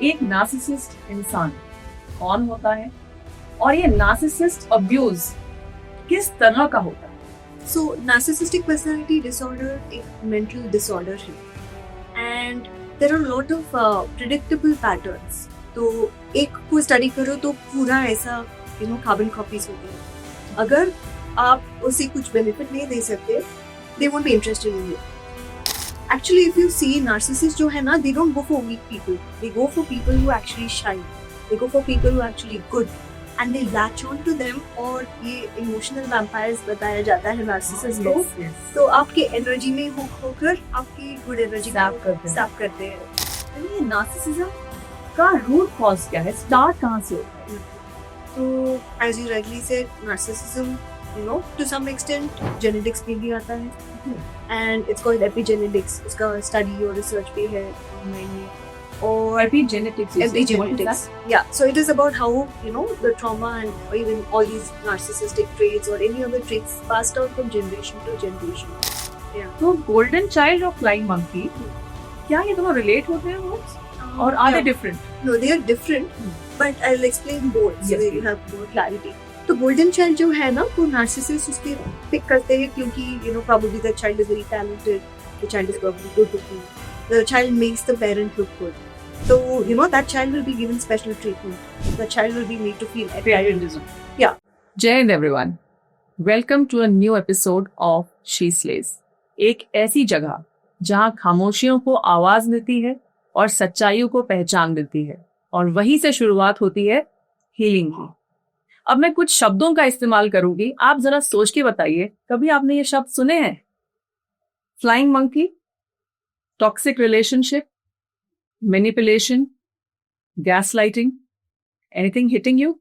एक नार्सिसिस्ट इंसान कौन होता है और ये नार्सिसिस्ट अब्यूज किस तरह का होता है? So, narcissistic personality disorder एक mental disorder है and there are a lot of predictable patterns. तो एक को स्टडी करो तो पूरा ऐसा कार्बन कॉपीज होती है. अगर आप उसे कुछ बेनिफिट नहीं दे सकते, they won't be interested in you. Actually, if you see narcissists जो है ना, they don't go for weak people. They go for people who actually shine. They go for people who are actually good. And they latch on to them. और ये emotional vampires बताया जाता है narcissists को. तो आपके एनर्जी में होकर आपकी गुड एनर्जी साफ करते हैं. ये नार्सिसिज्म का रूट कॉज क्या है? स्टार्ट कहाँ से होता है? तो as you rightly said, narcissism, to some extent genetics में भी आता है. And it's called epigenetics. इसका study और research भी है online में. Or epigenetics. Yeah. So it is about how the trauma and even all these narcissistic traits or any other traits passed on from generation to generation. Yeah. तो golden child और flying monkey क्या ये दोनों relate होते हैं वो? Or are they different? No, they are different. But I'll explain both so Yes, you have more clarity. तो golden child जो है ना, वो नार्सिसिस्ट उसके पिक करते हैं क्योंकि probably the child is very talented, the child is probably good looking, the child makes the parent look good. So that child will be given special treatment. The child will be made to feel Parentism. Yeah. Jai Hind everyone. Welcome to a new episode of She Slays. एक ऐसी जगह जहाँ खामोशियों को आवाज देती है और सच्चाइयों को पहचान देती है, और वहीं से शुरुआत होती है हीलिंग की. अब मैं कुछ शब्दों का इस्तेमाल करूंगी, आप जरा सोच के बताइए, कभी आपने ये शब्द सुने हैं? Flying monkey, toxic relationship, manipulation, gaslighting, anything hitting you?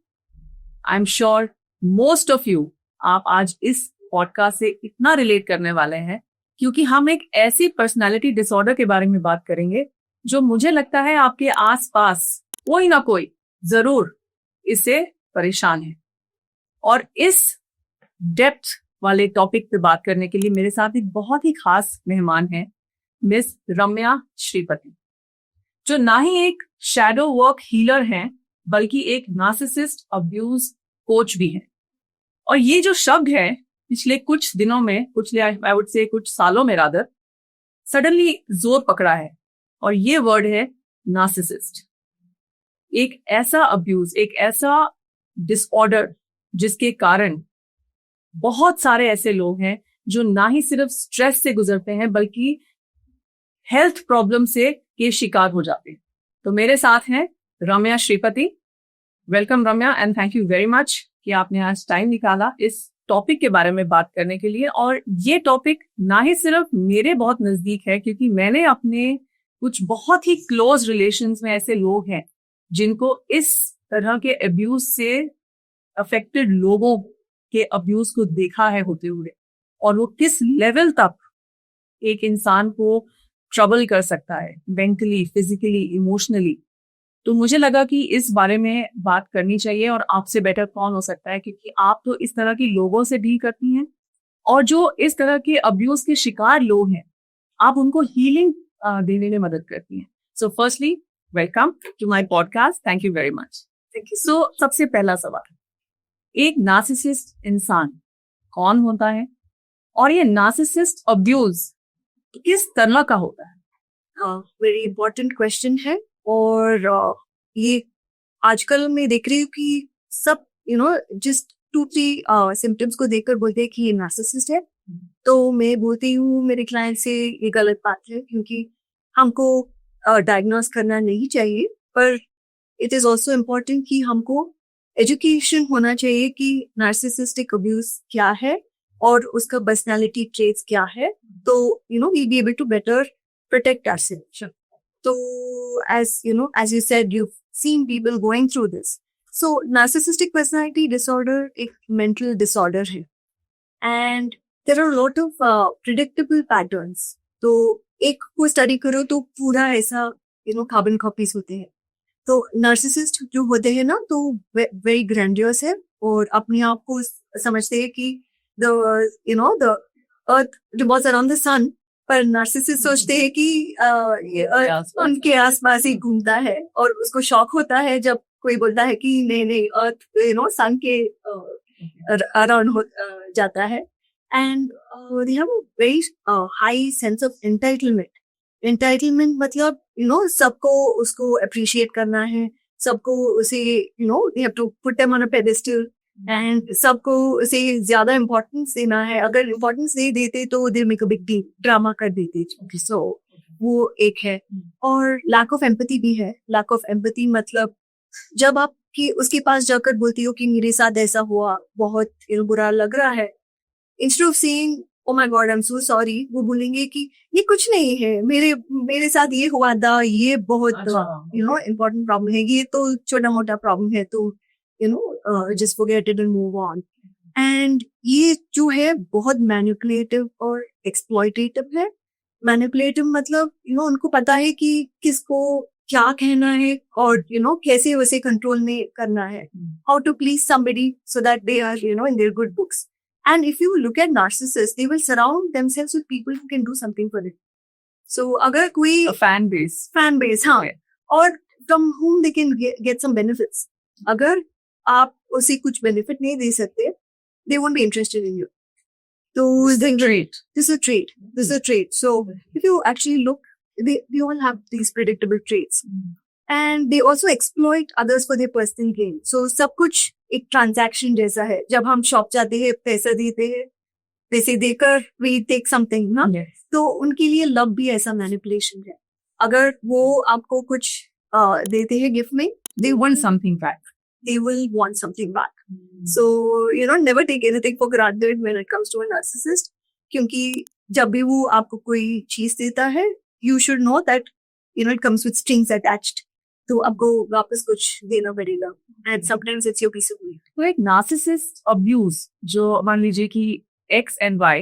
I am sure most of you आप आज इस पॉडकास्ट से इतना रिलेट करने वाले हैं क्योंकि हम एक ऐसी पर्सनालिटी डिसऑर्डर के बारे में बात करेंगे जो मुझे लगता है आपके आसपास कोई ना कोई जरूर इससे परेशान है. और इस डेप्थ वाले टॉपिक पे बात करने के लिए मेरे साथ एक बहुत ही खास मेहमान है, मिस रम्या श्रीपति, जो ना ही एक शैडो वर्क हीलर हैं बल्कि एक नार्सिसिस्ट अब्यूज कोच भी हैं. और ये जो शब्द है पिछले कुछ दिनों में, आई वुड से कुछ सालों में रादर, सडनली जोर पकड़ा है, और ये वर्ड है नार्सिसिस्ट. एक ऐसा अब्यूज, एक ऐसा डिसऑर्डर जिसके कारण बहुत सारे ऐसे लोग हैं जो ना ही सिर्फ स्ट्रेस से गुजरते हैं बल्कि हेल्थ प्रॉब्लम से के शिकार हो जाते हैं. तो मेरे साथ हैं Ramya Sripathi. Welcome Ramya, and thank you very much कि आपने आज टाइम निकाला इस टॉपिक के बारे में बात करने के लिए. और ये टॉपिक ना ही सिर्फ मेरे बहुत नजदीक है क्योंकि मैंने अपने कुछ बहुत ही क्लोज रिलेशंस में ऐसे लोग हैं जिनको इस तरह के अब्यूज से अफेक्टेड लोगों के अब्यूज को देखा है होते हुए, और वो किस लेवल तक एक इंसान को ट्रबल कर सकता है मेंटली, फिजिकली, इमोशनली. तो मुझे लगा कि इस बारे में बात करनी चाहिए, और आपसे बेटर कौन हो सकता है क्योंकि आप तो इस तरह की लोगों से डील करती हैं, और जो इस तरह के अब्यूज के शिकार लोग हैं आप उनको हीलिंग देने में मदद करती हैं. So firstly welcome to my podcast. Thank you very much. So सबसे पहला सवाल, एक नार्सिसिस्ट इंसान कौन होता है और ये नार्सिसिस्ट अब्यूज किस तरह का होता है? हाँ, वेरी इंपॉर्टेंट क्वेश्चन है. और ये आजकल मैं देख रही हूँ कि सब जस्ट 2-3 सिम्टम्स को देखकर बोलते हैं कि ये नार्सिसिस्ट है. तो मैं बोलती हूँ मेरे क्लाइंट से ये गलत बात है क्योंकि हमको डायग्नोस करना नहीं चाहिए, पर इट इज ऑल्सो इम्पोर्टेंट कि हमको एजुकेशन होना चाहिए कि नार्सिसिस्टिक अब्यूज क्या है और उसका पर्सनालिटी ट्रेट्स क्या है. तो we'll be able to better protect ourselves. So as you said, you've seen people going through this. So narcissistic personality disorder एक mental disorder है, and there are a lot of predictable patterns. तो एक को study करो तो पूरा ऐसा carbon copies होते हैं. तो नार्सिसिस्ट जो होते हैं ना, तो वेरी ग्रैंडियस है और अपने आप को समझते हैं कि the earth revolves around the sun पर नार्सिसिस्ट सोचते हैं कि उनके आसपास ही घूमता है और उसको शॉक होता है जब कोई बोलता है कि नहीं अर्थ सन के अराउंड जाता है. And they have a very high sense of entitlement मतलब सबको उसको अप्रिशिएट करना है, सबको उसे they have to put them on a pedestal and सबको उसे ज्यादा इम्पोर्टेंस देना है. अगर इम्पोर्टेंस नहीं देते तो they make a big deal, drama कर देते. सो वो एक है. और लैक ऑफ एम्पैथी भी है. लैक ऑफ एम्पैथी मतलब जब आप कि उसके पास जाकर बोलती हो कि मेरे साथ ऐसा हुआ, बहुत बुरा लग रहा है, instead of saying oh my God I am so sorry, वो बोलेंगे कि ये कुछ नहीं है, मेरे साथ ये हुआ था, ये बहुत इम्पोर्टेंट प्रॉब्लम है, ये तो छोटा मोटा प्रॉब्लम है, तो just forget it and move on. And ये जो है बहुत मैनिपुलेटिव और एक्सप्लॉयटेटिव है. मैनिपुलेटिव मतलब उनको पता है कि किसको क्या कहना है और कैसे उसे कंट्रोल में करना है, how to please somebody so that they are in their good books. And if you look at narcissists, they will surround themselves with people who can do something for it. So अगर कोई fan base हाँ, और from whom they can get some benefits. अगर आप उसे कुछ benefit नहीं दे सकते, they won't be interested in you. So this is a trait. So if you actually look, they all have these predictable traits. And they also exploit others for their personal gain. So सब कुछ एक transaction जैसा है. जब हम shop जाते हैं, पैसा देते हैं, पैसे देकर we take something, ना? Yes. तो उनके लिए लव भी ऐसा मैनिपुलेशन है. अगर वो आपको कुछ देते हैं गिफ्ट में, they want something back. They will want something back. So never take anything for granted when it comes to a narcissist. क्योंकि जब भी वो आपको कोई चीज देता है, you should know that it comes with strings attached. तो आपको वापस कुछ देना पड़ेगा. And sometimes it's your piece of meat. तो एक नार्सिसिस्ट अब्यूज जो मान लीजिए कि X and Y,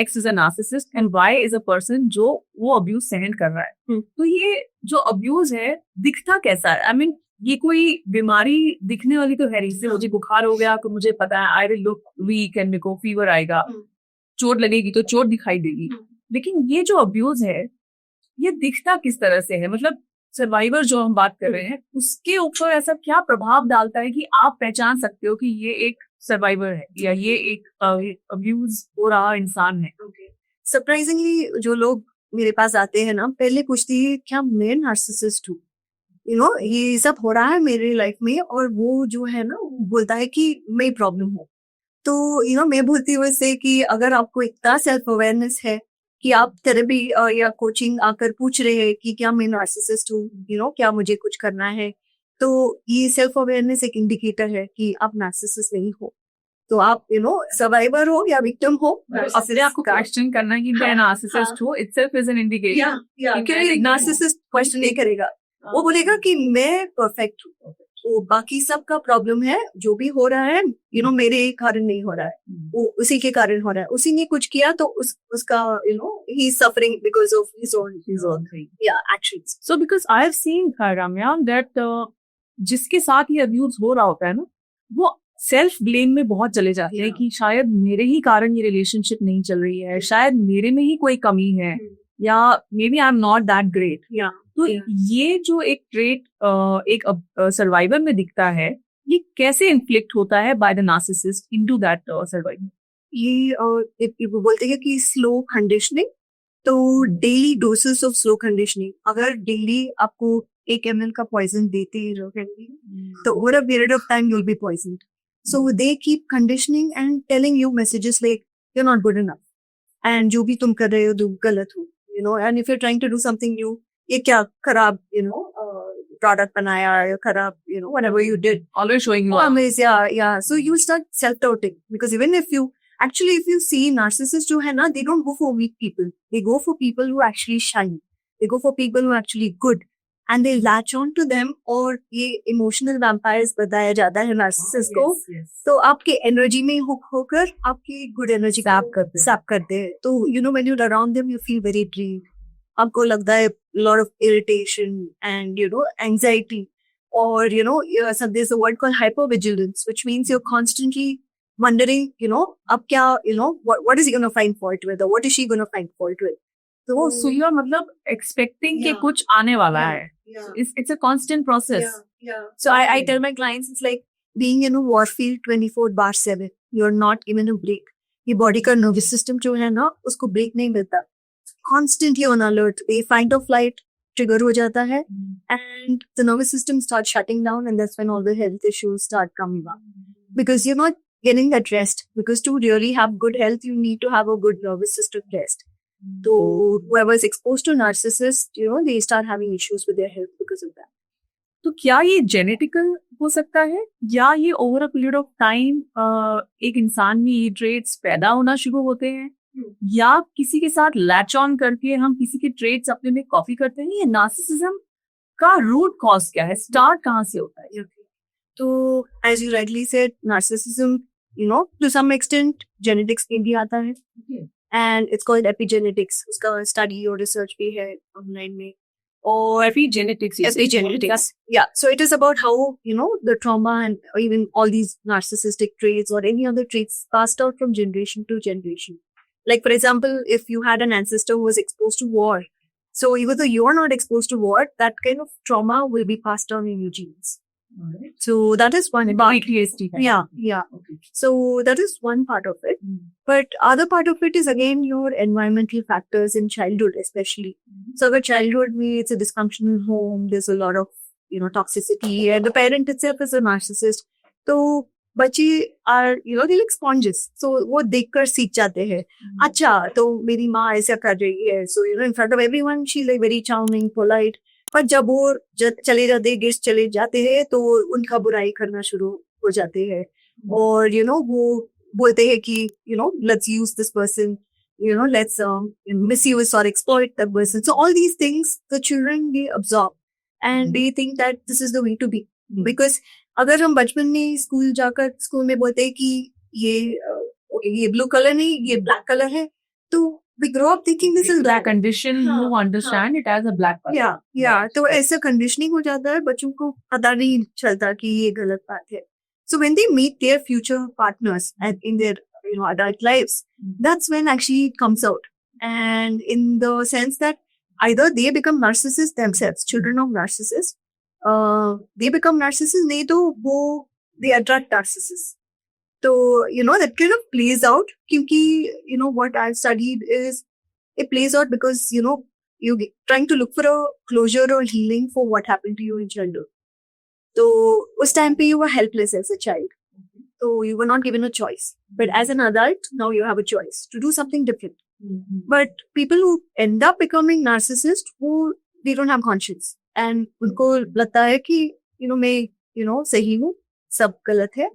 X is a narcissist and Y is a person जो वो अब्यूज सहन कर रहा है. तो ये जो अब्यूज है दिखता कैसा है? I mean, ये कोई बीमारी दिखने वाली तो है नहीं. इससे मुझे बुखार हो गया तो मुझे पता है I will look weekend मेरे को फीवर आएगा, चोट लगेगी तो चोट दिखाई देगी. लेकिन ये जो अब्यूज है ये दिखता किस तरह से है? मतलब सर्वाइवर जो हम बात कर रहे हैं उसके ऊपर ऐसा क्या प्रभाव डालता है कि आप पहचान सकते हो कि ये एक सर्वाइवर है या ये एक अब्यूज हो रहा इंसान है? सरप्राइजिंगली जो लोग मेरे पास आते हैं ना, पहले पूछती है क्या मैं नार्सिसिस्ट हूँ, ये सब हो रहा है मेरे लाइफ में, और वो जो है ना बोलता है कि मैं प्रॉब्लम हूँ. तो मैं बोलती हूँ इससे कि अगर आपको इतना सेल्फ अवेयरनेस है कि आप थेरेपी या कोचिंग आकर पूछ रहे हैं कि क्या मैं नार्सिसिस्ट हूँ, क्या मुझे कुछ करना है, तो ये सेल्फ अवेयरनेस एक इंडिकेटर है कि आप नार्सिसिस्ट नहीं हो. तो आप सर्वाइवर हो या विक्टिम हो, अपने आपको क्वेश्चन करना कि मैं नार्सिसिस्ट हूँ इटसेल्फ इज एन इंडिकेशन. क्योंकि नार्सिसिस्ट क्वेश्चन नहीं करेगा, वो बोलेगा कि मैं परफेक्ट हूँ, वो बाकी सब का प्रॉब्लम है, जो भी हो रहा है मेरे कारण नहीं हो रहा है, वो उसी के कारण हो रहा है, उसी ने कुछ किया तो उसका he is suffering because of his own actions. So because I have seen Ramya that जिसके साथ ये अब्यूज हो रहा होता है ना, वो सेल्फ ब्लेम में बहुत चले जाते हैं कि शायद मेरे ही कारण ये रिलेशनशिप नहीं चल रही है, शायद मेरे में ही कोई कमी है, या maybe I am not that great. तो ये जो एक ट्रेट एक सर्वाइवर में दिखता है, ये कैसे इन्फ्लिक्ट होता है by the narcissist into that survivor? ये बोलते हैं कि स्लो कंडीशनिंग. तो daily doses of slow conditioning, अगर डेली आपको 1 ml का पॉइजन देते रहेंगे तो over a period of time you will be poisoned. So they keep conditioning and telling you messages like you are not good enough, and जो भी तुम कर रहे हो तुम गलत हो, and if you are trying to do something new, ये क्या खराब product बनाया या खराब whatever you did, always showing you up. Yeah. So you start self-doubting, because even if you see narcissists जो है ना, they don't go for weak people, they go for people who actually shine, they go for people who are actually good, and they latch on to them. और ये emotional vampires बताया जाता है narcissist को. तो आपके energy में hook होकर आपकी good energy sap करते हैं. तो when you're around them you feel very drained, आपको लगता है lot of irritation and anxiety, or there's a word called hypervigilance, which means you're constantly wondering अब क्या what is he going to find fault with, or what is she going to find fault with. तो so you are मतलब expecting कि Yeah. कुछ आने वाला Yeah. है. Yeah. It's a constant process. Yeah. So I tell my clients it's like being in a warfield 24/7. You're not given a break. ये body का nervous system जो है ना उसको break नहीं मिलता. Constantly on alert. ये fight or flight trigger हो जाता है and the nervous system starts shutting down and that's when all the health issues start coming up. Because you're not getting that rest. Because to really have good health, you need to have a good nervous system rest. So whoever is exposed to narcissists, they start having issues with their health because of that. तो क्या ये genetical हो सकता है या ये over a period of time एक इंसान में ये ट्रेट्स पैदा होना शुरू होते हैं या किसी के साथ लैच ऑन करके हम किसी के ट्रेट्स अपने में कॉपी करते हैं? ये नार्सिसिज्म का रूट कॉज क्या है, स्टार्ट कहाँ से होता है? तो as you rightly said, narcissism, to some extent genetics में भी आता है and it's called epigenetics. उसका study और research भी है online में. Or epigenetics. Epigenetics. Yeah. So it is about how, the trauma and even all these narcissistic traits or any other traits passed out from generation to generation. Like, for example, if you had an ancestor who was exposed to war, so even though you are not exposed to war, that kind of trauma will be passed down in your genes. Right. So that is one. By PTSD. Yeah. Okay. So that is one part of it. But other part of it is again your environmental factors in childhood, especially. So the childhood means it's a dysfunctional home. There's a lot of, toxicity and the parent itself is a narcissist. So बच्चे are, they're like sponges. So वो देखकर सीख जाते हैं. अच्छा, तो मेरी माँ ऐसा कर रही है. So, in front of everyone, she's like very charming, polite. पर जब वो चले जाते गेस्ट चले जाते हैं तो उनका बुराई करना शुरू हो जाते हैं और वो बोलते हैं कि let's use this person, let's misuse or exploit that person. So all these things the children they absorb and they think that this is the way to be. Because अगर हम बचपन में स्कूल में बोलते हैं कि ये ब्लू कलर नहीं ये ब्लैक कलर है तो we grow up thinking this is black condition. You understand it as a black color. Yeah. तो ऐसा conditioning हो जाता है बच्चों को पता नहीं चलता कि ये गलत बात है. So when they meet their future partners and in their adult lives, that's when actually it comes out. And in the sense that either they become narcissists themselves, children of narcissists, they become narcissists, नहीं तो वो they attract narcissists. So, that kind of plays out क्योंकि, what I've studied is it plays out because, you're trying to look for a closure or healing for what happened to you in childhood. So, उस time पे you were helpless as a child. So, you were not given a choice. But as an adult, now you have a choice to do something different. But people who end up becoming narcissists, they don't have conscience. And उनको लगता है कि, मैं, सही हूँ, सब गलत है.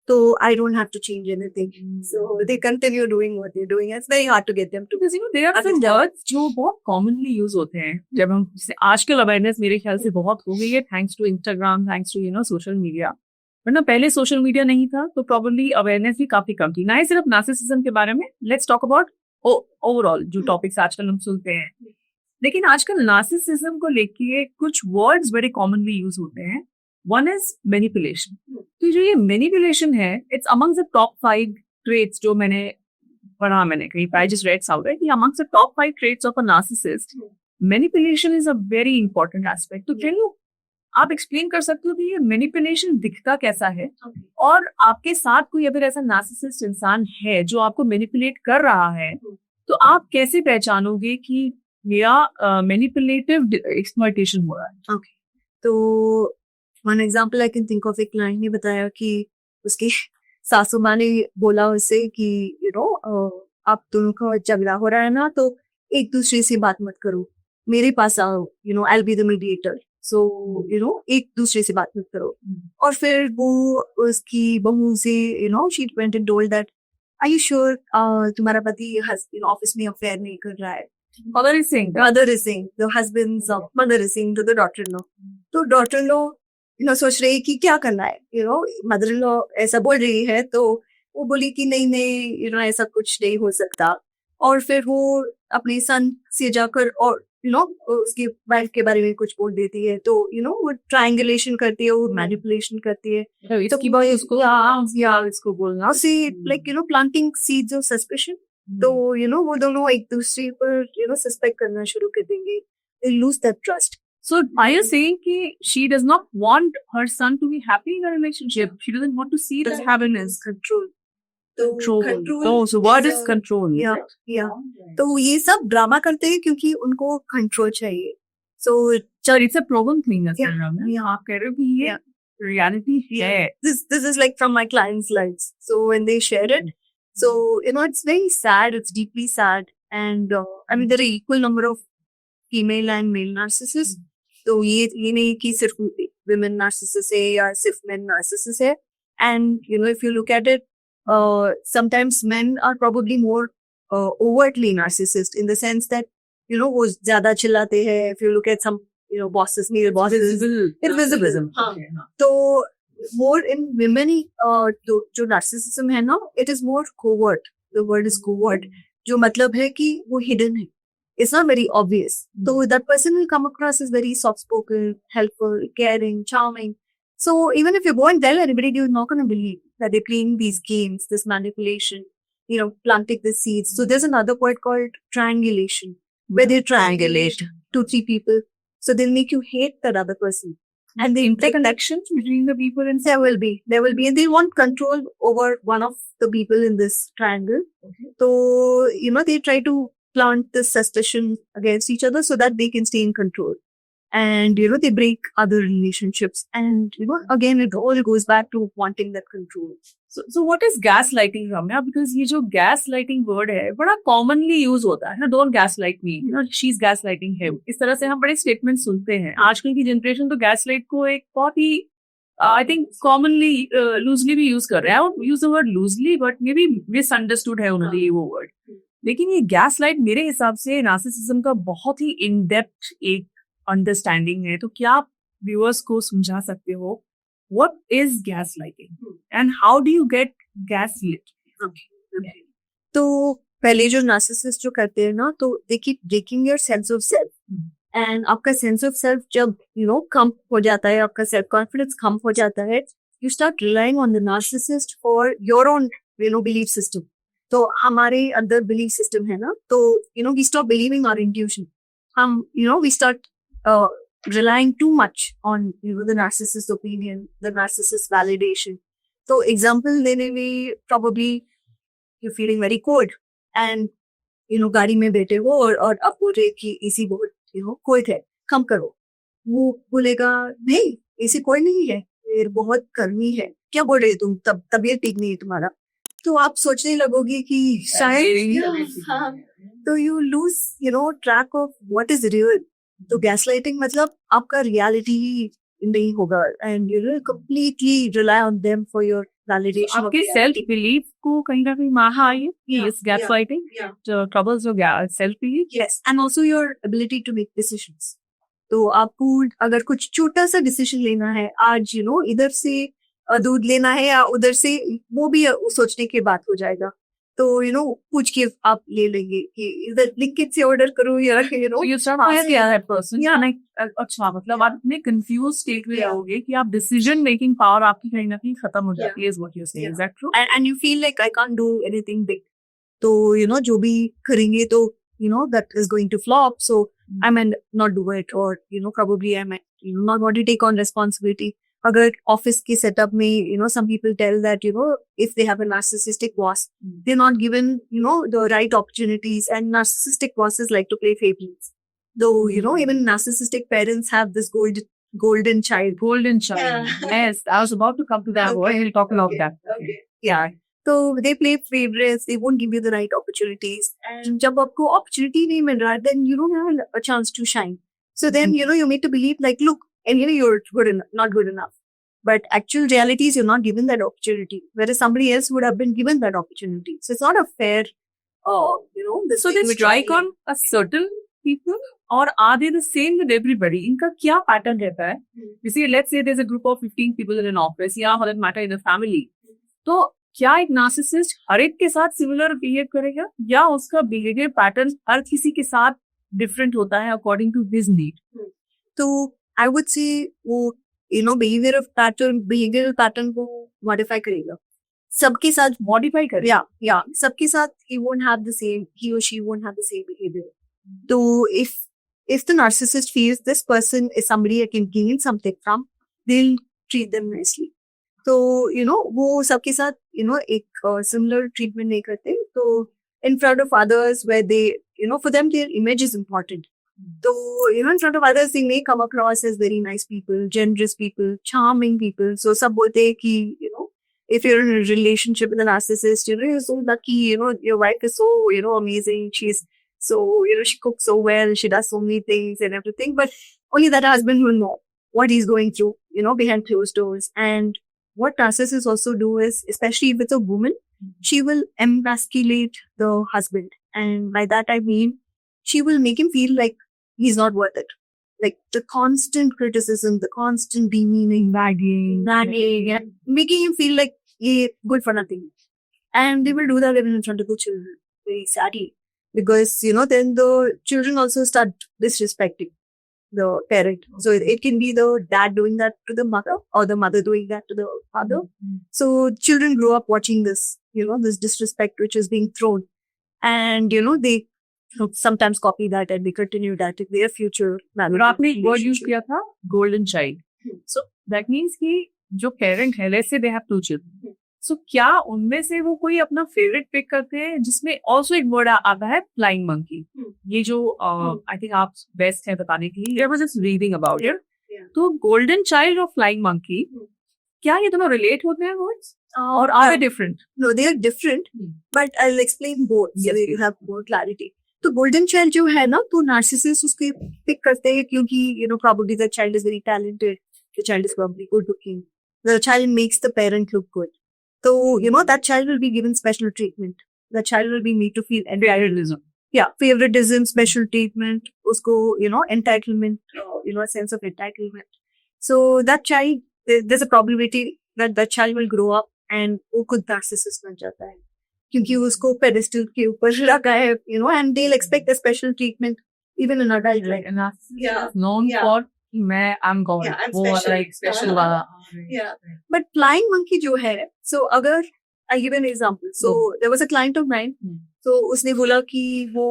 So I don't have to change anything. So they continue doing what they're doing. It's very hard to get them to. Because there are some words जो बहुत commonly use होते हैं. जब हम आजकल awareness मेरे ख्याल से बहुत हो गई है thanks to Instagram, thanks to social media. वरना पहले social media नहीं था तो probably awareness भी काफी कम थी. ना ही सिर्फ narcissism के बारे में. Let's talk about overall जो topics आजकल हम सुनते हैं. लेकिन आजकल narcissism को लेके कुछ words बड़े commonly use होते हैं. One is manipulation. तो जो ये manipulation है, it's amongst the top 5 traits जो मैंने कहीं I just read somewhere कि amongst the top 5 traits of a narcissist, manipulation is a very important aspect. तो can you आप explain कर सकते हो कि ये manipulation दिखता कैसा है और आपके साथ कोई अगर ऐसा narcissist इंसान है जो आपको manipulate कर रहा है तो आप कैसे पहचानोगे कि मेरा manipulative exploitation हो रहा है? Okay. तो one example I can think of एक client ने बताया कि उसकी सासू माँ ने बोला उसे कि आप दोनों का झगड़ा हो रहा है ना तो एक दूसरे से बात मत करो मेरे पास आओ I'll be the mediator. So एक दूसरे से बात मत करो. और फिर वो उसकी बहू से she went and told that are you sure तुम्हारा पति ऑफिस में अफेयर नहीं कर रहा है. Mother is saying the husband's mother is saying to the daughter-in-law. तो daughter-in-law सोच रही कि क्या करना है मदर इन लॉ ऐसा बोल रही है तो वो बोली कि नहीं ऐसा कुछ नहीं हो सकता. और फिर वो अपने सन से जाकर और उसकी वाइफ के बारे में कुछ बोल देती है तो वो ट्रायंगुलेशन करती है वो मैनिपुलेशन करती है तो कि भाई इसको बोलना से like planting seeds of suspicion तो वो दोनों एक दूसरे पर सस्पेक्ट करना शुरू कर देंगे. They lose that trust. So are you saying that she does not want her son to be happy in a relationship? She doesn't want to see that happiness. Control. Control. Oh, so what is control? Yeah. तो ये सब drama करते हैं क्योंकि उनको control चाहिए. So it's a proven thing. Yeah. आप कह रहे हो कि ये reality है. This is like from my clients' lives. So when they share it, so it's very sad. It's deeply sad, and I mean there are equal number of female and male narcissists. तो ये नहीं कि सिर्फ women narcissists है या सिर्फ men narcissists है. And if you look at it, sometimes men are probably more overtly narcissist in the sense that वो ज्यादा चिल्लाते हैं. If you look at some bosses, male bosses, it's visible. तो more in women जो narcissism है ना, it is more covert. The word is covert. जो मतलब है कि वो hidden है. It's not very obvious. So that person will come across as very soft-spoken, helpful, caring, charming. So even if you go and tell everybody, you're not going to believe that they're playing these games, this manipulation, planting the seeds. So there's another word called triangulation, where they triangulate 2-3 people. So they'll make you hate that other person. And the interconnections between the people, and there will be, and they want control over one of the people in this triangle. Okay. So, they try to plant this suspicion against each other so that they can stay in control. And, they break other relationships. And, again, it all goes back to wanting that control. So what is gaslighting, Ramya? Because ये जो gaslighting word है, बड़ा commonly use होता है ना. Don't gaslight me. She's gaslighting him. इस तरह से हम बड़े statements सुनते हैं. आजकल की generation तो gaslight को एक बहुत ही I think commonly loosely भी use कर रहे हैं. I won't use the word loosely, but maybe misunderstood है उन्होंने ये वो word. लेकिन ये gaslight मेरे हिसाब से narcissism का बहुत ही in depth एक understanding है. तो क्या आप viewers को समझा सकते हो? What is gaslighting? And how do you get gaslit? Okay. तो पहले जो narcissist जो करते हैं ना, तो they keep breaking your sense of self. And आपका sense of self जब कम हो जाता है, आपका self confidence कम हो जाता है, you start relying on the narcissist for your own belief system. तो हमारे अंदर belief system है ना, तो we stop believing our intuition. हम we start relying too much on the narcissist opinion, the narcissist validation. So example देने में probably you're feeling very cold and गाड़ी में बैठे हो और आप बोल रहे कि एसी बहुत कोई है, कम करो. वो बोलेगा नहीं एसी कोई नहीं है, फिर बहुत गर्मी है, क्या बोल रहे तुम, तबीयत ठीक नहीं है तुम्हारा. तो आप सोचने लगोगे कि शायद तो you lose track of what is real. तो गैसलाइटिंग मतलब आपका रियलिटी नहीं होगा and completely rely on them for your validation. आपके सेल्फ बिलीफ को कहीं ना कहीं माहा आई है इस गैसलाइटिंग जो ट्रबल्स हो गया self belief. Yes, and also your ability to make decisions. तो आपको अगर कुछ छोटा सा डिसीजन लेना है आज इधर से दूध लेना है या उधर से, वो भी सोचने के बाद हो जाएगा. तो पूछ के आप ले लेंगे कि इधर लिखित से ऑर्डर करो या you start asking that person. अच्छा मतलब आप इतने कंफ्यूज स्टेट में रहोगे कि आप डिसीजन मेकिंग पावर आपकी कहीं ना कहीं खत्म हो जाती है. इज व्हाट यू से. Is that true? And you feel like I can't do anything big. तो जो भी करेंगे तो that is going to flop, so I might not do it, or probably I might not want to take on responsibility. अगर office के setup में some people tell that if they have a narcissistic boss, they're not given the right opportunities, and narcissistic bosses like to play favorites. Though even narcissistic parents have this golden child. Yes, I was about to come to that. We'll talk about that. Okay. Yeah. So they play favorites, they won't give you the right opportunities, and जब आपको opportunity नहीं मिल रहा, then you don't have a chance to shine. So then you're made to believe like, look, and you're not good enough. But actual reality is you're not given that opportunity, whereas somebody else would have been given that opportunity. So it's not a fair, so they strike on a certain people, or are they the same with everybody? इनका क्या pattern रहता है? You see, let's say there's a group of 15 people in an office, या for that matter in a family. तो क्या एक narcissist हर एक के साथ सिमिलर बिहेव करेगा, या उसका बिहेवियर पैटर्न हर किसी के साथ डिफरेंट होता है अकॉर्डिंग टू हिज नीड? तो आई वुड से वो बिहेवियरल पैटर्न को मॉडिफाई करेगा. सबके साथ मॉडिफाई कर या सबके साथ he or she won't have the same behavior. So if the narcissist feels this person is somebody I can gain something from, they'll treat them nicely. तो वो सबके साथ एक similar treatment नहीं करते. तो in front of others where they for them their image is important. So in front of others they may come across as very nice people, generous people, charming people. So सब बोलते हैं कि if you're in a relationship with a narcissist, you're so lucky, your wife is so, amazing. She's so, she cooks so well, she does so many things and everything. But only that husband will know what he's going through, behind closed doors. And what narcissists also do is, especially if it's a woman, she will emasculate the husband. And by that I mean, she will make him feel like he's not worth it. Like the constant criticism, the constant demeaning, nagging, and making him feel like he's good for nothing. And they will do that even in front of the children, very sadly. Because, then the children also start disrespecting the parent. So it can be the dad doing that to the mother or the mother doing that to the father. So children grow up watching this, this disrespect which is being thrown. And, they sometimes copy that and they continue that in their future. और आपने एक word use किया था golden child. So that means कि जो parent है, let's say they have 2 children, सो क्या उनमें से वो कोई अपना फेवरेट पिक करते हैं, जिसमें ऑल्सो एक वर्ड आता है फ्लाइंग मंकी. ये जो आई थिंक आप बेस्ट है बताने के लिए. I was just reading about it. तो गोल्डन चाइल्ड और फ्लाइंग मंकी, क्या ये दोनों रिलेट होते हैं वर्ड्स और are they different? No, they are different, but I'll explain both so that you have more clarity. तो गोल्डन चाइल्ड जो है ना, तो नार्सिसिस्ट उसको पिक करते हैं क्योंकि probably the child is very talented, the child is probably good looking, the child makes the parent look good. So that child will be given special treatment. The child will be made to feel Favoritism. Yeah, favoritism, special treatment, usko entitlement, a sense of entitlement. So that child, there's a probability that that child will grow up and वो खुद narcissist बन जाता है क्योंकि उसको pedestal के ऊपर रखा है, and they'll expect a special treatment even in adult life. And narcissist known for मैं I'm God, वो वाला एक special वाला. Yeah, but flying monkey जो है, so अगर I give an example. So there was a client of mine. So उसने बोला कि वो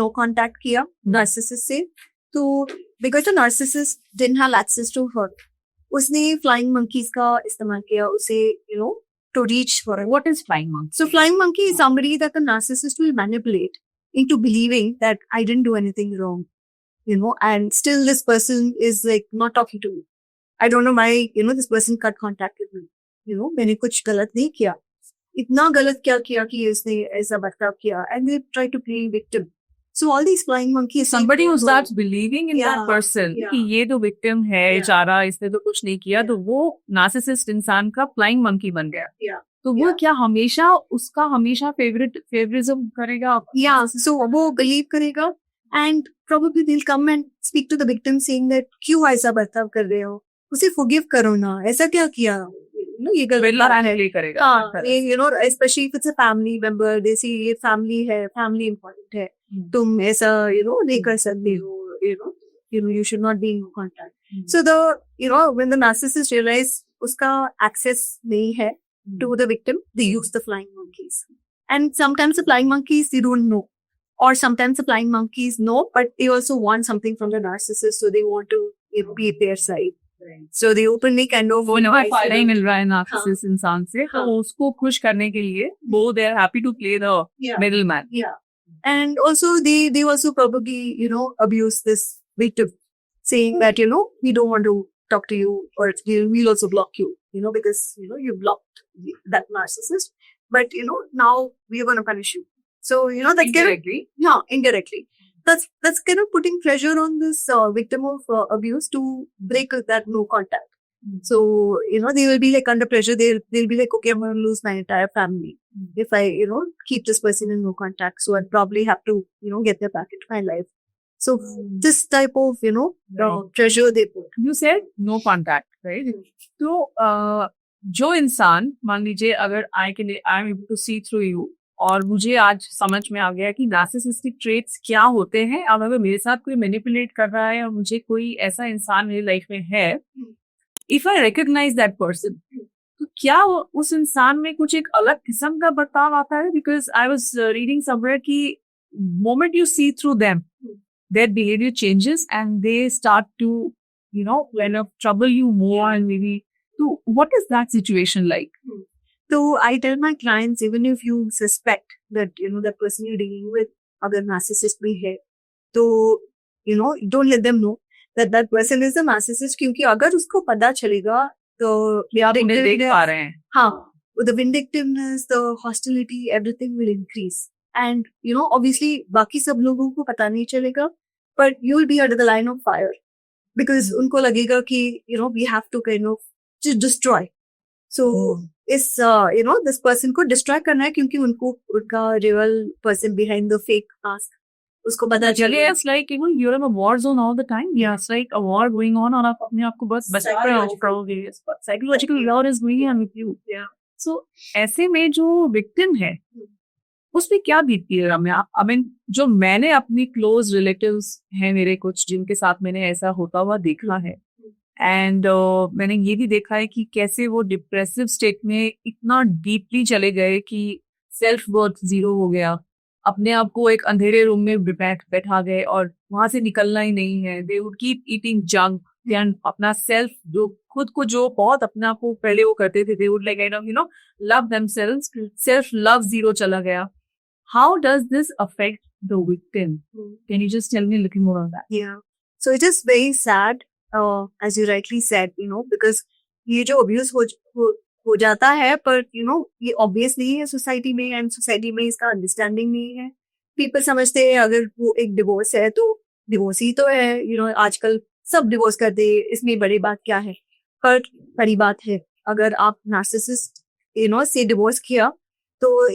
no contact किया narcissist से. तो because the narcissist didn't have access to her, उसने flying monkeys का इस्तेमाल किया उसे to reach for her. What is flying monkey? So flying monkey is somebody that the narcissist will manipulate into believing that I didn't do anything wrong, and still this person is like not talking to me. I don't know why, this person cut contact with me. मैंने कुछ गलत नहीं किया. इतना गलत क्या किया कि इसने ऐसा बर्ताव किया, and they try to play victim. So all these flying monkeys. Somebody who starts believing in that person कि ये तो victim है, बेचारा, इसने तो कुछ नहीं किया, तो वो narcissist इंसान का flying monkey बन गया. तो वो क्या हमेशा favoritism करेगा? Yeah, so वो believe करेगा, and probably they'll come and speak to the victim saying that क्यों ऐसा बर्ताव कर रहे हो, उसे forgive करो ना, ऐसा क्या किया, ये गलत करेगा. हाँ, especially if it's a family member, they say ये family है, family important है, तुम ऐसा नहीं कर सकते हो, you should not be in contact. So when the narcissist realize उसका access नहीं है to the victim, they use the flying monkeys. And sometimes the flying monkeys they don't know, or sometimes the flying monkeys know, but they also want something from the narcissist, so they want to be their side. So they openly kind of फायदा ही मिल रहा है narcissist इंसान से, तो उसको खुश करने के लिए वो they are happy to play the middleman. Yeah, and also they also probably abuse this victim, saying that we don't want to talk to you, or we'll also block you, because you blocked that narcissist, but now we are going to punish you. So that indirectly. Indirectly. That's kind of putting pressure on this victim of abuse to break that no contact. So they will be like under pressure. They'll be like, okay, I'm going to lose my entire family if I keep this person in no contact. So I'd probably have to get them back into my life. So this type of pressure they put. You said no contact, right? So जो इंसान, मान लीजिए अगर I'm able to see through you, और मुझे आज समझ में आ गया कि नार्सिसिस्टिक ट्रेट्स क्या होते हैं, अब अगर मेरे साथ कोई मैनिपुलेट कर रहा है और मुझे कोई ऐसा इंसान मेरी लाइफ में है, if I recognise that person, तो क्या उस इंसान में कुछ एक अलग किस्म का बर्ताव आता है? Because I was reading somewhere कि moment you see through them their behavior changes and they start to, kind of trouble you more and maybe. So, what is that situation like? So I tell my clients, even if you suspect that, the person you're dealing with, अगर narcissist भी है, तो, don't let them know that that person is a narcissist, क्योंकि अगर उसको पता चलेगा, तो आप उन्हें देख पा रहे हैं. हाँ, the vindictiveness, the hostility, everything will increase. And, obviously, बाकी सब लोगों को पता नहीं चलेगा, but you will be under the line of fire. Because उनको लगेगा कि, we have to kind of just destroy. So, इस, this person को destroy करना है, क्योंकि उनको उनका real person behind the fake mask, उसको पता चले. It's like, you're in a war zone all the time. Yeah, it's like a war going on और आप अपने आप को बस बचा रहे हो probably. Psychological war is going on with you. Yeah. So, ऐसे में जो victim है, उसमें क्या बीतती है रम्या? I mean, जो मैंने अपनी क्लोज रिलेटिव्स हैं मेरे कुछ, जिनके साथ मैंने ऐसा होता हुआ देखा है, एंड मैंने ये भी देखा है कि कैसे वो डिप्रेसिव स्टेट में इतना डीपली चले गए कि सेल्फ वर्थ जीरो हो गया, अपने आप को एक अंधेरे रूम में बैठा गए और वहां से निकलना ही नहीं है. They would keep eating junk and अपना सेल्फ, जो खुद को जो बहुत अपने आप को पहले वो करते थे, they would like love themselves, self love zero चला गया. How does this affect the victim? Can you just tell me a little more on that? Yeah. So it is very sad, as you rightly said, because ये जो abuse हो जाता है, पर ये obvious नहीं है सोसाइटी में, एंड सोसाइटी में इसका अंडरस्टैंडिंग नहीं है. पीपल समझते हैं अगर वो एक डिवोर्स है तो डिवोर्स ही तो है, आजकल सब डिवोर्स कर दे, इसमें बड़ी बात क्या है. पर बड़ी बात है, अगर आप नार्सिसिस्ट से डिवोर्स किया, तो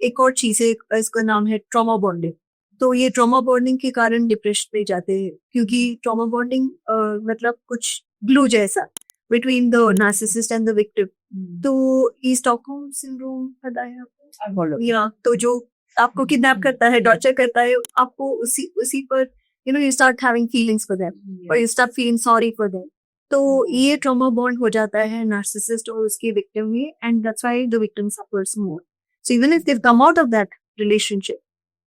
एक और चीज है, इसका नाम है ट्रॉमा बॉन्डिंग. तो ये ट्रॉमा बॉन्डिंग के कारण डिप्रेशन में जाते हैं, क्योंकि ट्रॉमा बॉन्डिंग मतलब कुछ ग्लू जैसा between the narcissist and the victim. तो ये स्टॉकहोम सिंड्रोम पता है आपको? या तो जो आपको किडनैप करता है, टॉर्चर करता है, आपको उसी पर you start having feelings for them, और you start feeling sorry for them. तो ये ट्रॉमा बॉन्ड हो जाता है नार्सिसिस्ट और उसके विक्टिम में, and that's why the victim suffers more. So even if they've come out of that relationship,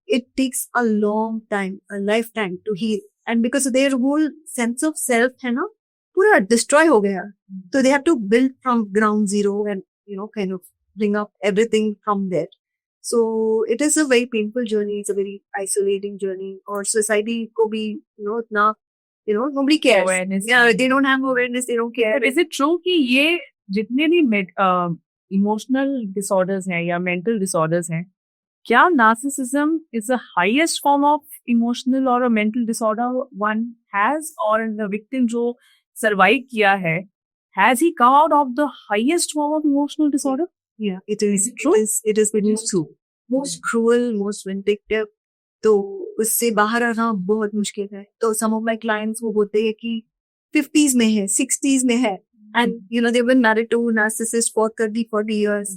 it takes a long time, a lifetime to heal. And because their whole sense of self है ना, पूरा destroy हो गया. So they have to build from ground zero and, kind of bring up everything from there. So it is a very painful journey. It's a very isolating journey. और society को भी, इतना, nobody cares. Awareness. Yeah, they don't have awareness. They don't care. But is it true कि ये जितने भी emotional disorders हैं या मेंटल डिसऑर्डर्स हैं, क्या narcissism is the highest form of emotional और मेंटल डिसऑर्डर वन हैज, और द विक्टिम जो सरवाइव किया है, has he come out of the highest form of emotional disorder? Yeah, it is true. It is true. Most cruel, most vindictive. तो उससे बाहर आना बहुत मुश्किल है. तो some of my clients वो बोलते हैं कि 50s में है, 60s में है, and they've been married to narcissist for 40 years,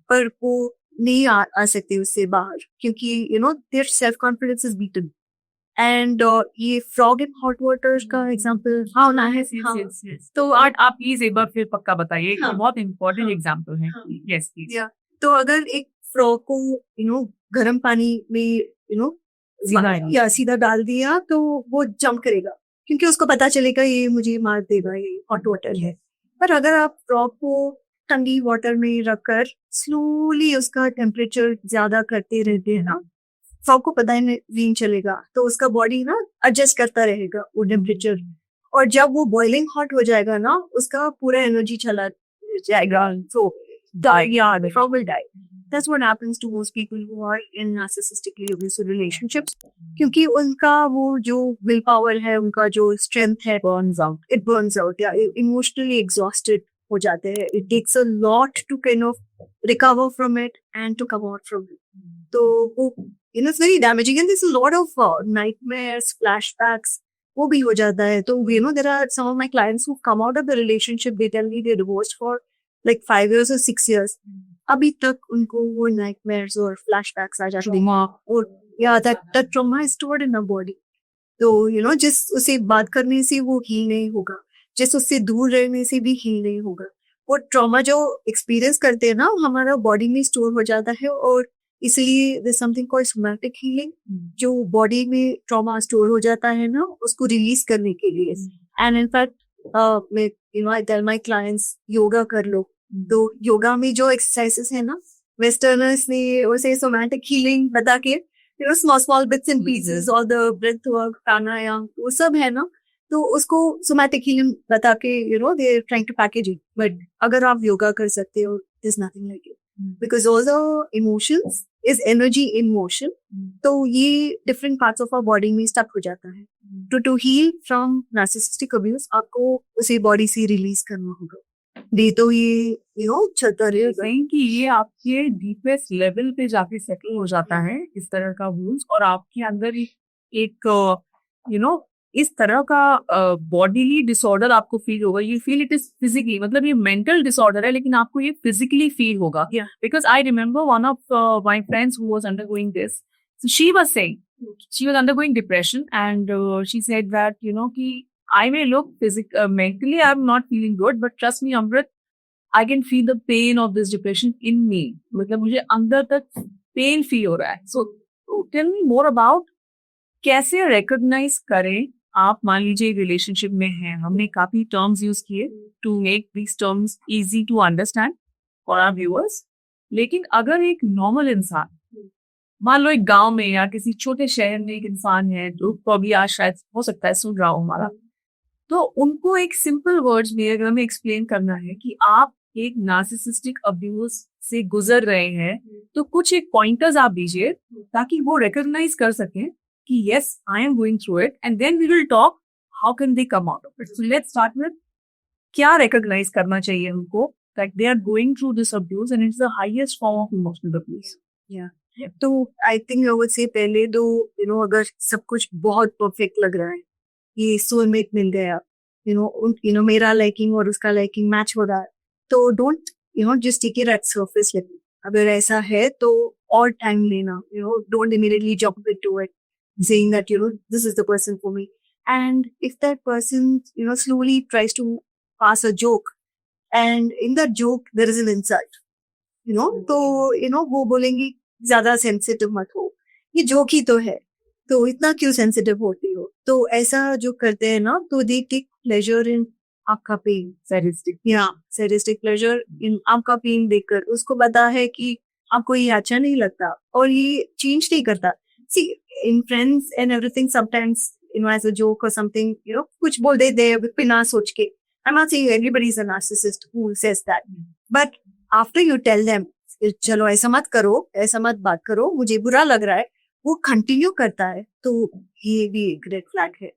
पर वो नहीं आ सकते उससे बाहर, क्योंकि their self confidence is beaten. And ये frog in hot water का एग्जांपल हाँ ना है. तो आप प्लीज एक बार फिर पक्का बताइए, बहुत इंपॉर्टेंट एग्जांपल है. Yes please. तो अगर एक फ्रॉग को गर्म पानी में सीधा डाल दिया, तो वो जंप करेगा, क्योंकि उसको पता चलेगा ये मुझे मार देगा, ये हॉट वाटर है. पर अगर आप फ्रॉग को ठंडी वाटर में रखकर स्लोली उसका टेम्परेचर ज्यादा करते रहते हैं ना, फ्रॉग को पता ही नहीं चलेगा, तो उसका बॉडी ना एडजस्ट करता रहेगा वो टेम्परेचर, और जब वो बॉइलिंग हॉट हो जाएगा ना, उसका पूरा एनर्जी चला जाएगा, so the frog will die. That's what happens to most people who are in narcissistically abusive relationships, क्योंकि उनका वो जो विल पावर है, उनका जो स्ट्रेंथ है, it burns out. Yeah, emotionally exhausted हो जाते हैं. It takes a lot to kind of recover from it and to come out from it. तो वो it's very damaging, and there's a lot of nightmares, flashbacks, वो भी हो जाता है. तो there are some of my clients who come out of the relationship, they tell me they're divorced for like 5 years or 6 years. अभी तक उनको वो nightmares और flashbacks आ जाते हैं, और that trauma is stored in our body. तो जिस उसे बात करने से वो हील नहीं होगा, जिस उससे दूर रहने से भी हील नहीं होगा. वो ट्रॉमा जो एक्सपीरियंस करते हैं ना हमारा बॉडी में स्टोर हो जाता है, और इसलिए there something called somatic healing, जो बॉडी में ट्रॉमा स्टोर हो जाता है ना उसको रिलीज करने के लिए. एंड इनफैक्ट मैं I tell my clients yoga कर लो. तो योगा में जो एक्सरसाइजेस है ना वेस्टर्नर्स ने उसे सोमैटिक हीलिंग बता के small bits and pieces, all the breath work, pranayam, वो सब है ना, तो उसको somatic healing बता के they're trying to package it. But अगर आप योगा कर सकते हो, there's nothing like it. Because all the emotions is energy in motion. तो ये different parts of our body में stuck हो जाता है. To heal from narcissistic abuse, आपको उसे body से release करना होगा. नहीं तो ये चलता रहेगा. कि ये आपके डीपेस्ट लेवल पे जाके सेटल हो जाता है इस तरह का वूंड्स, और आपके अंदर एक इस तरह का बॉडीली डिसऑर्डर आपको फील होगा. You feel it is physically, मतलब ये मेंटल डिसऑर्डर है लेकिन आपको ये फिजिकली फील होगा. Because I remember one of my friends who was undergoing this. She was saying she was undergoing depression, and she said that कि I may look mentally I'm not feeling good, but trust me Amrit, I can feel the pain of this depression in me. मतलब मुझे अंदर तक pain feel हो रहा है. So tell me more about कैसे recognize करें. आप मान लीजिए रिलेशनशिप में हैं, हमने काफी टर्म्स यूज किए to make these terms easy to understand for our viewers. लेकिन अगर एक नॉर्मल इंसान, मान लो एक गांव में या किसी छोटे शहर में एक इंसान है जो अभी आज शायद हो सकता है सुन रहा हो हमारा, तो उनको एक सिंपल वर्ड्स में अगर हमें एक्सप्लेन करना है कि आप एक नार्सिसिस्टिक अब्यूज से गुजर रहे हैं, तो कुछ एक पॉइंटर्स आप दीजिए ताकि वो रिकॉग्नाइज कर सकें कि yes I am going through it, and then we will talk how can they come out of it. So let's start with क्या रिकॉग्नाइज करना चाहिए उनको that they are going through this abuse and it's the highest form of emotional abuse. तो I think से पहले तो अगर सब कुछ बहुत परफेक्ट लग रहा है, ये सोलमेट मिल गया, मेरा लाइकिंग और उसका लाइकिंग मैच हो रहा है, तो don't just take it at surface level. अगर ऐसा है तो और टाइम लेना, don't immediately jump into it saying that this is the person for me. And if that person slowly tries to pass a joke, and in that joke there is an insult, तो वो बोलेंगी ज्यादा sensitive मत हो, ये joke ही तो है, तो इतना क्यों सेंसिटिव होती हो. तो ऐसा जो करते हैं ना, तो दे टेक प्लेजर इन आपका पेन. सैडिस्टिक प्लेजर इन आपका पेन देखकर उसको पता है कि आपको ये अच्छा नहीं लगता और ये चेंज नहीं करता. See in friends and everything sometimes as a joke or something, कुछ बोल देते हैं बिना सोच के. I'm not saying everybody is a narcissist who says that, but after you tell them चलो ऐसा मत करो, ऐसा मत बात करो, मुझे बुरा लग रहा है, वो कंटिन्यू करता है, तो ये भी एक रेड फ्लैग है.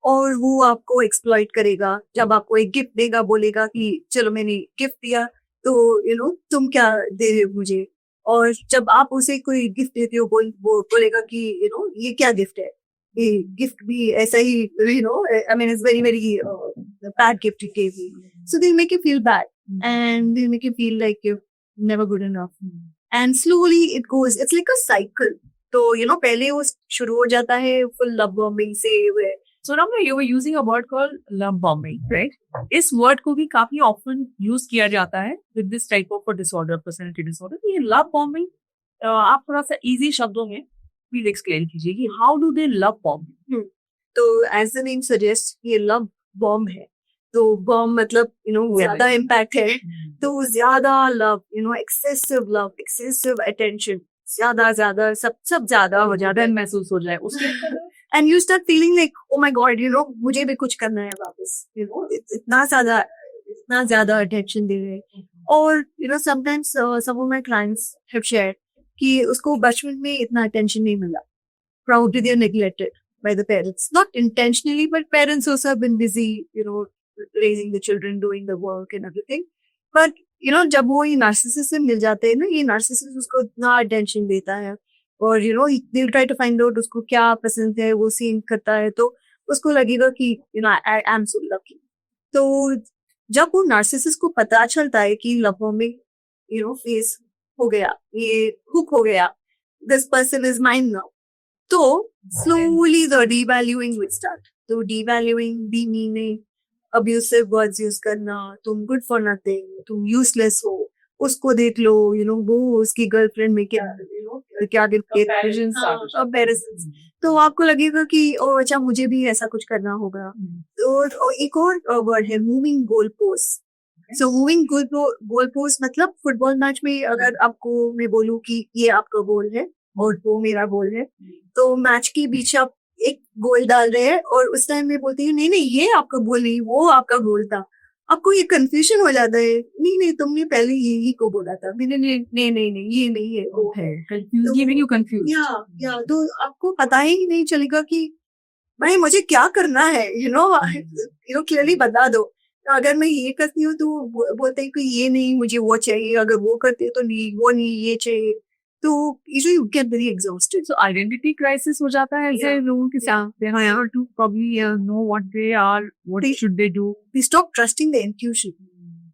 और वो आपको एक्सप्लॉइट करेगा. जब आपको एक गिफ्ट देगा, बोलेगा कि चलो मैंने गिफ्ट दिया तो तुम क्या दे रहे हो मुझे. और जब आप उसे कोई गिफ्ट देते हो, वो बोलेगा कि ये क्या गिफ्ट है, ये गिफ्ट भी ऐसा ही I mean it's very very bad gift you gave me. So they make you feel bad and they make you feel like you're never good enough. And slowly it goes, it's like a cycle. तो पहले वो शुरू हो जाता है full love bombing से. So Ramya, you were using a word called love bombing, right? इस word को भी काफी often use किया जाता है with this type of a disorder, personality disorder. ये love bombing आप थोड़ा सा easy शब्दों में प्लीज एक्सप्लेन कीजिए कि how do they love bomb. तो एज द नेम सजेस्ट ये लव बॉम्ब है. तो बॉम्ब मतलब ज्यादा इम्पैक्ट है, तो ज्यादा love, excessive love, excessive attention, ज्यादा सब ज्यादा हो जाता है, महसूस हो जाए उसके. And you start feeling like oh my God, मुझे भी कुछ करना है वापस. इतना ज्यादा अटेंशन दे रहे हैं. और sometimes some of my clients have shared कि उसको बचपन में इतना अटेंशन नहीं मिला. Probably they are neglected by the parents, not intentionally, but parents also have been busy, raising the children, doing the work and everything. But जब वो ये नार्सिसिस्ट से मिल जाते हैं ना, ये नार्सिसिस्ट उसको इतना अटेंशन देता है और they will try to find out उसको क्या पसंद है, वो सीन करता है, तो उसको लगेगा कि I am so lucky. तो जब वो नार्सिसिस्ट को पता चलता है कि लव में फेस हो गया, ये हुक हो गया, this person is mine now, तो स्लोली द डीवैल्यूइंग विल स्टार्ट. तो डीवैल्यूइंग, डीमीनिंग, अब्यूसिव वर्ड्स यूज करना, तुम गुड फॉर नथिंग, तुम यूजलेस हो, उसको देख लो, वो उसकी गर्लफ्रेंड में क्या क्या कंपैरिजन, तो आपको लगेगा कि ओ अच्छा मुझे भी ऐसा कुछ करना होगा। और एक और वर्ड है moving goal post. So moving goal post मतलब फुटबॉल मैच में अगर आपको मैं बोलूं कि ये आपका गोल है और वो मेरा गोल है, तो मैच के बीच आप एक गोल डाल रहे हैं और उस टाइम में बोलती हूँ नहीं नहीं ये आपका गोल नहीं, वो आपका गोल था। आपको ये कंफ्यूजन हो जाता है, नहीं नहीं तुमने पहले यही को बोला था, मैंने नहीं नहीं नहीं ये नहीं है वो है, गिविंग यू कंफ्यूज। या तो आपको पता ही नहीं चलेगा कि भाई मुझे क्या करना है, क्लियरली बता दो। अगर मैं ये करती हूँ तो बोलते हैं कि ये नहीं मुझे वो चाहिए, अगर वो करते तो नहीं वो नहीं ये चाहिए, तो you get very exhausted. So identity crisis हो जाता है ऐसे लोगों के साथ। They have to probably know what they are, what should they do. We stop trusting the intuition.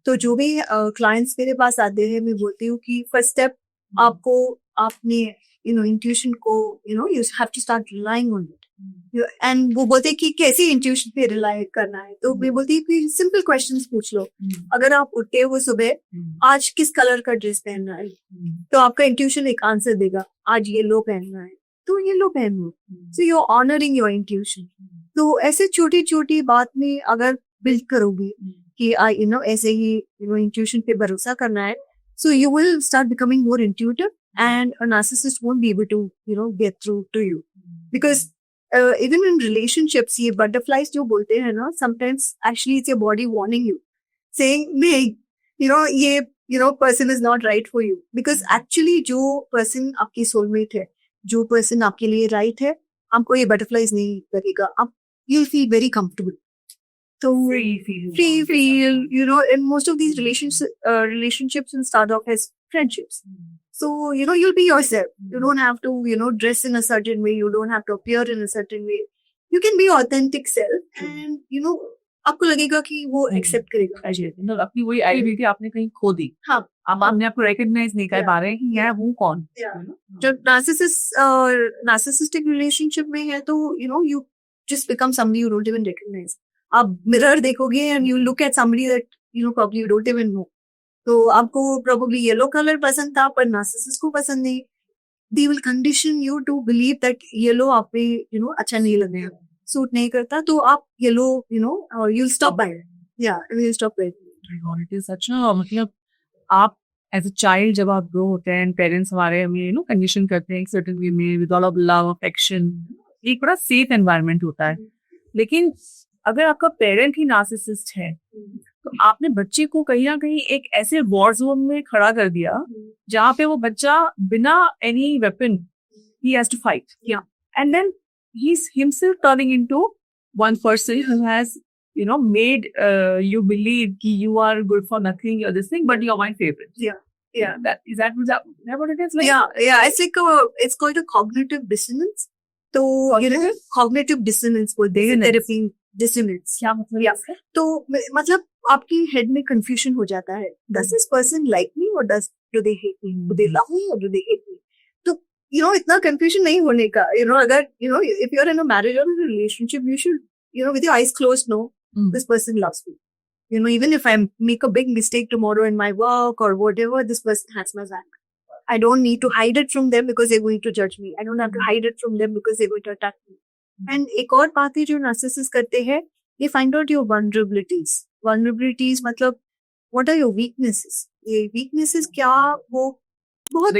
तो जो भी क्लाइंट्स मेरे पास आते हैं मैं बोलती हूँ कि फर्स्ट स्टेप आपको अपने इंट्यूशन को you have to start relying on it. And वो बोलते हैं कि कैसे इंट्यूशन पे रिलाई करना है, तो मैं बोलती हूँ कि सिंपल क्वेश्चंस पूछ लो। अगर आप उठते हो सुबह, आज किस कलर का ड्रेस पहनना है, तो आपका इंट्यूशन एक आंसर देगा, आज येलो पहनना है तो येलो पहन लो। So you are honouring your intuition. तो ऐसे छोटी छोटी बात में अगर बिल्ड करोगे कि ऐसे ही इंट्यूशन पे भरोसा करना है, so you will start becoming more intuitive and a narcissist won't be able to get through to you, because even in relationships ये butterflies जो बोलते हैं ना, sometimes actually it's your body warning you saying नहीं ये person is not right for you, because actually जो person आपकी soulmate है, जो person आपके लिए right है, आपको ये butterflies नहीं करेगा, आप you'll feel very comfortable. So free feel, in most of these relationships will start off as friendships. So, you'll be yourself. You don't have to, dress in a certain way. You don't have to appear in a certain way. You can be authentic self and, आपको लगेगा कि वो accept करेगा। मतलब अपनी वही identity आपने कहीं खो दी। हाँ, अब आपने आपको रिकॉग्नाइज नहीं कर पा रहे हैं कि यार वो कौन। जब नार्सिसिस्टिक रिलेशनशिप में है तो you just become somebody you don't even recognize. आप मिरर देखोगे and you look at somebody that probably you don't even know. तो आपको probably येलो कलर पसंद था पर नार्सिसिस्ट को पसंद नहीं। They will condition you to believe that yellow आप पे अच्छा नहीं लगेगा, सूट नहीं करता, तो आप yellow you'll stop by it. Yeah, you'll stop by it. It is such a मतलब आप एज अ चाइल्ड जब आप ग्रो होते हैं, पेरेंट्स हमारे हमें कंडीशन करते हैं एक सर्टेन वे में with all of love affection, एक बड़ा सेफ एनवायरनमेंट होता है। लेकिन अगर आपका पेरेंट ही नार्सिसिस्ट है तो आपने बच्चे को कहीं ना कहीं एक ऐसे वॉर जोन में खड़ा कर दिया जहाँ पे वो बच्चा बिना any weapon he has to fight, and then he is himself turning into one person who has made you believe कि you are good for nothing or this thing, but you're my favorite. Is that what it is like? It's like it's called a cognitive dissonance. तो cognitive dissonance बोलते हैं, therapy dissonance. क्या मतलब? तो मतलब आपकी head में कंफ्यूजन हो जाता है, does this person like me or do they hate me? Do they love me or do they hate me? तो इतना कंफ्यूजन नहीं होने का, अगर if you're in a marriage or a relationship, you should with your eyes closed know this person loves me. Even if I make a big mistake tomorrow in my work or whatever, this person has my back. I don't need to hide it from them because they're going to judge me. I don't have to hide it from them because they're going to attack me. And एक और बात है जो narcissists करते हैं, they find out your vulnerabilities. Vulnerabilities मतलब what are your weaknesses? ये weaknesses क्या, वो बहुत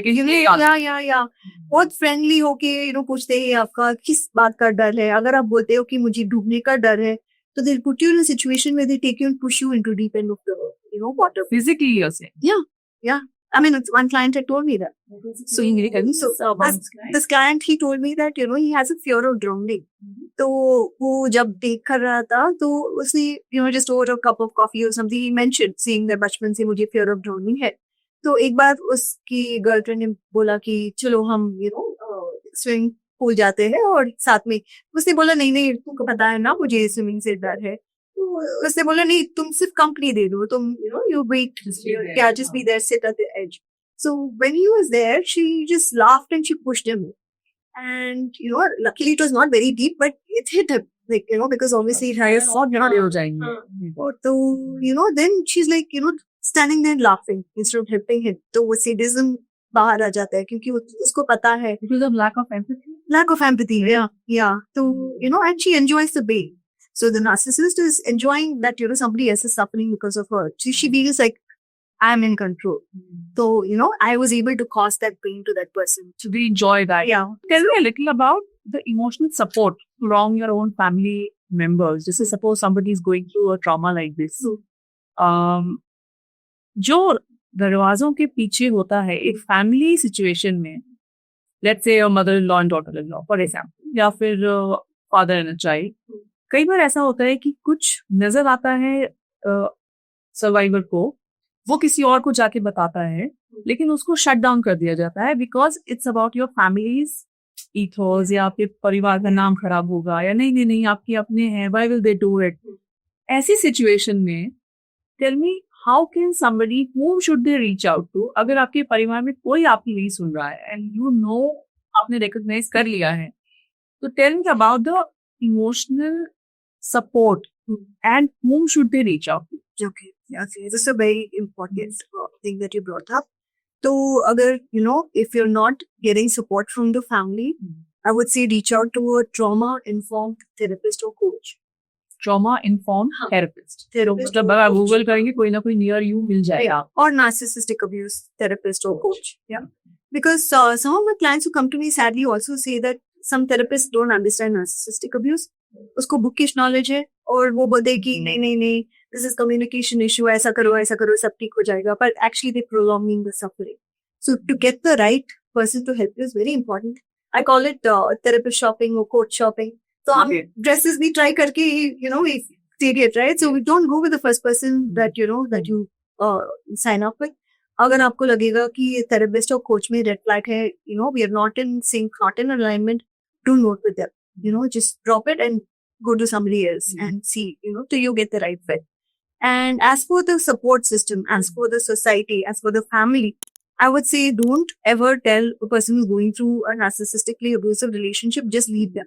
बहुत फ्रेंडली होके पूछते हैं आपका किस बात का डर है। अगर आप बोलते हो कि मुझे डूबने का डर है, तो they put you in a situation where they take you and push you into deep end of the water. Physically, you're saying? Yeah. I mean, one client had told me that. So you really can. So this client, he told me that he has a fear of drowning. तो वो जब देख कर रहा था तो उसने just over a cup of coffee or something, he mentioned seeing that बचपन से मुझे fear of drowning है। तो एक बार उसकी गर्लफ्रेंड ने बोला कि चलो हम स्विमिंग पूल जाते हैं, और साथ में उसने बोला नहीं तुमको पता है ना मुझे स्विमिंग से डर है। तो उसने बोला नहीं तुम सिर्फ कंपनी दे दो, तुम you wait, just be there, sit at the edge. So when he was there, she just laughed and she pushed him, and luckily it was not very deep, but it hit him. like, because obviously it has बहुत बड़े हो जाएंगे. तो then she's like, standing there laughing instead of helping him. तो वो sadism बाहर आ जाता है क्योंकि उसको पता है Because of lack of empathy. lack of empathy. Yeah. So, and she enjoys the pain. So the narcissist is enjoying that, somebody else is suffering because of her. She feels like I'm in control. So, I was able to cause that pain to that person. So we enjoy that. Yeah. Tell me a little about the emotional support from your own family members. Just suppose somebody is going through a trauma like this. जो दरवाजों के पीछे होता है एक family situation में, let's say mother in law and daughter in law for example, या फिर फादर एंड चाइल्ड, कई बार ऐसा होता है कि कुछ नजर आता है सर्वाइवर को, वो किसी और को जाके बताता है, लेकिन उसको शट डाउन कर दिया जाता है because it's about your families ethos, या आपके परिवार का नाम खराब होगा, या नहीं आपके अपने हैं, why will they do it. ऐसी सिचुएशन में tell me, how can somebody, whom should they reach out to? अगर आपके परिवार में कोई आपकी नहीं सुन रहा है एंड आपने रिकॉग्नाइज कर लिया है, तो tell me about the emotional support and whom should they reach out to? Okay. This is a very important thing that you brought up. So, agar, if you're not getting support from the family, I would say reach out to a trauma-informed therapist or coach. Trauma-informed therapist. मतलब अगर Google करेंगे कोई ना कोई near you मिल जाएगा. Or narcissistic abuse therapist or coach. Yeah. Because some of my clients who come to me sadly also say that some therapists don't understand narcissistic abuse. उसको bookish knowledge है और वो बोलते हैं कि नहीं दिस इज कम्युनिकेशन इशू, ऐसा करो सब ठीक हो जाएगा, but actually they prolonging the suffering. So to get the right person to help you is very important. I call it therapist shopping or coach shopping. So हम dresses भी try करके we study it, right? So we don't go with the first person that that you sign up with. अगर आपको लगेगा कि therapist और coach में red flag है, we are not in sync, not in alignment, don't work with them. Just drop it and go to somebody else and see, till you get the right fit. And as for the support system, as for the society, as for the family, I would say don't ever tell a person who's going through a narcissistically abusive relationship, just leave them.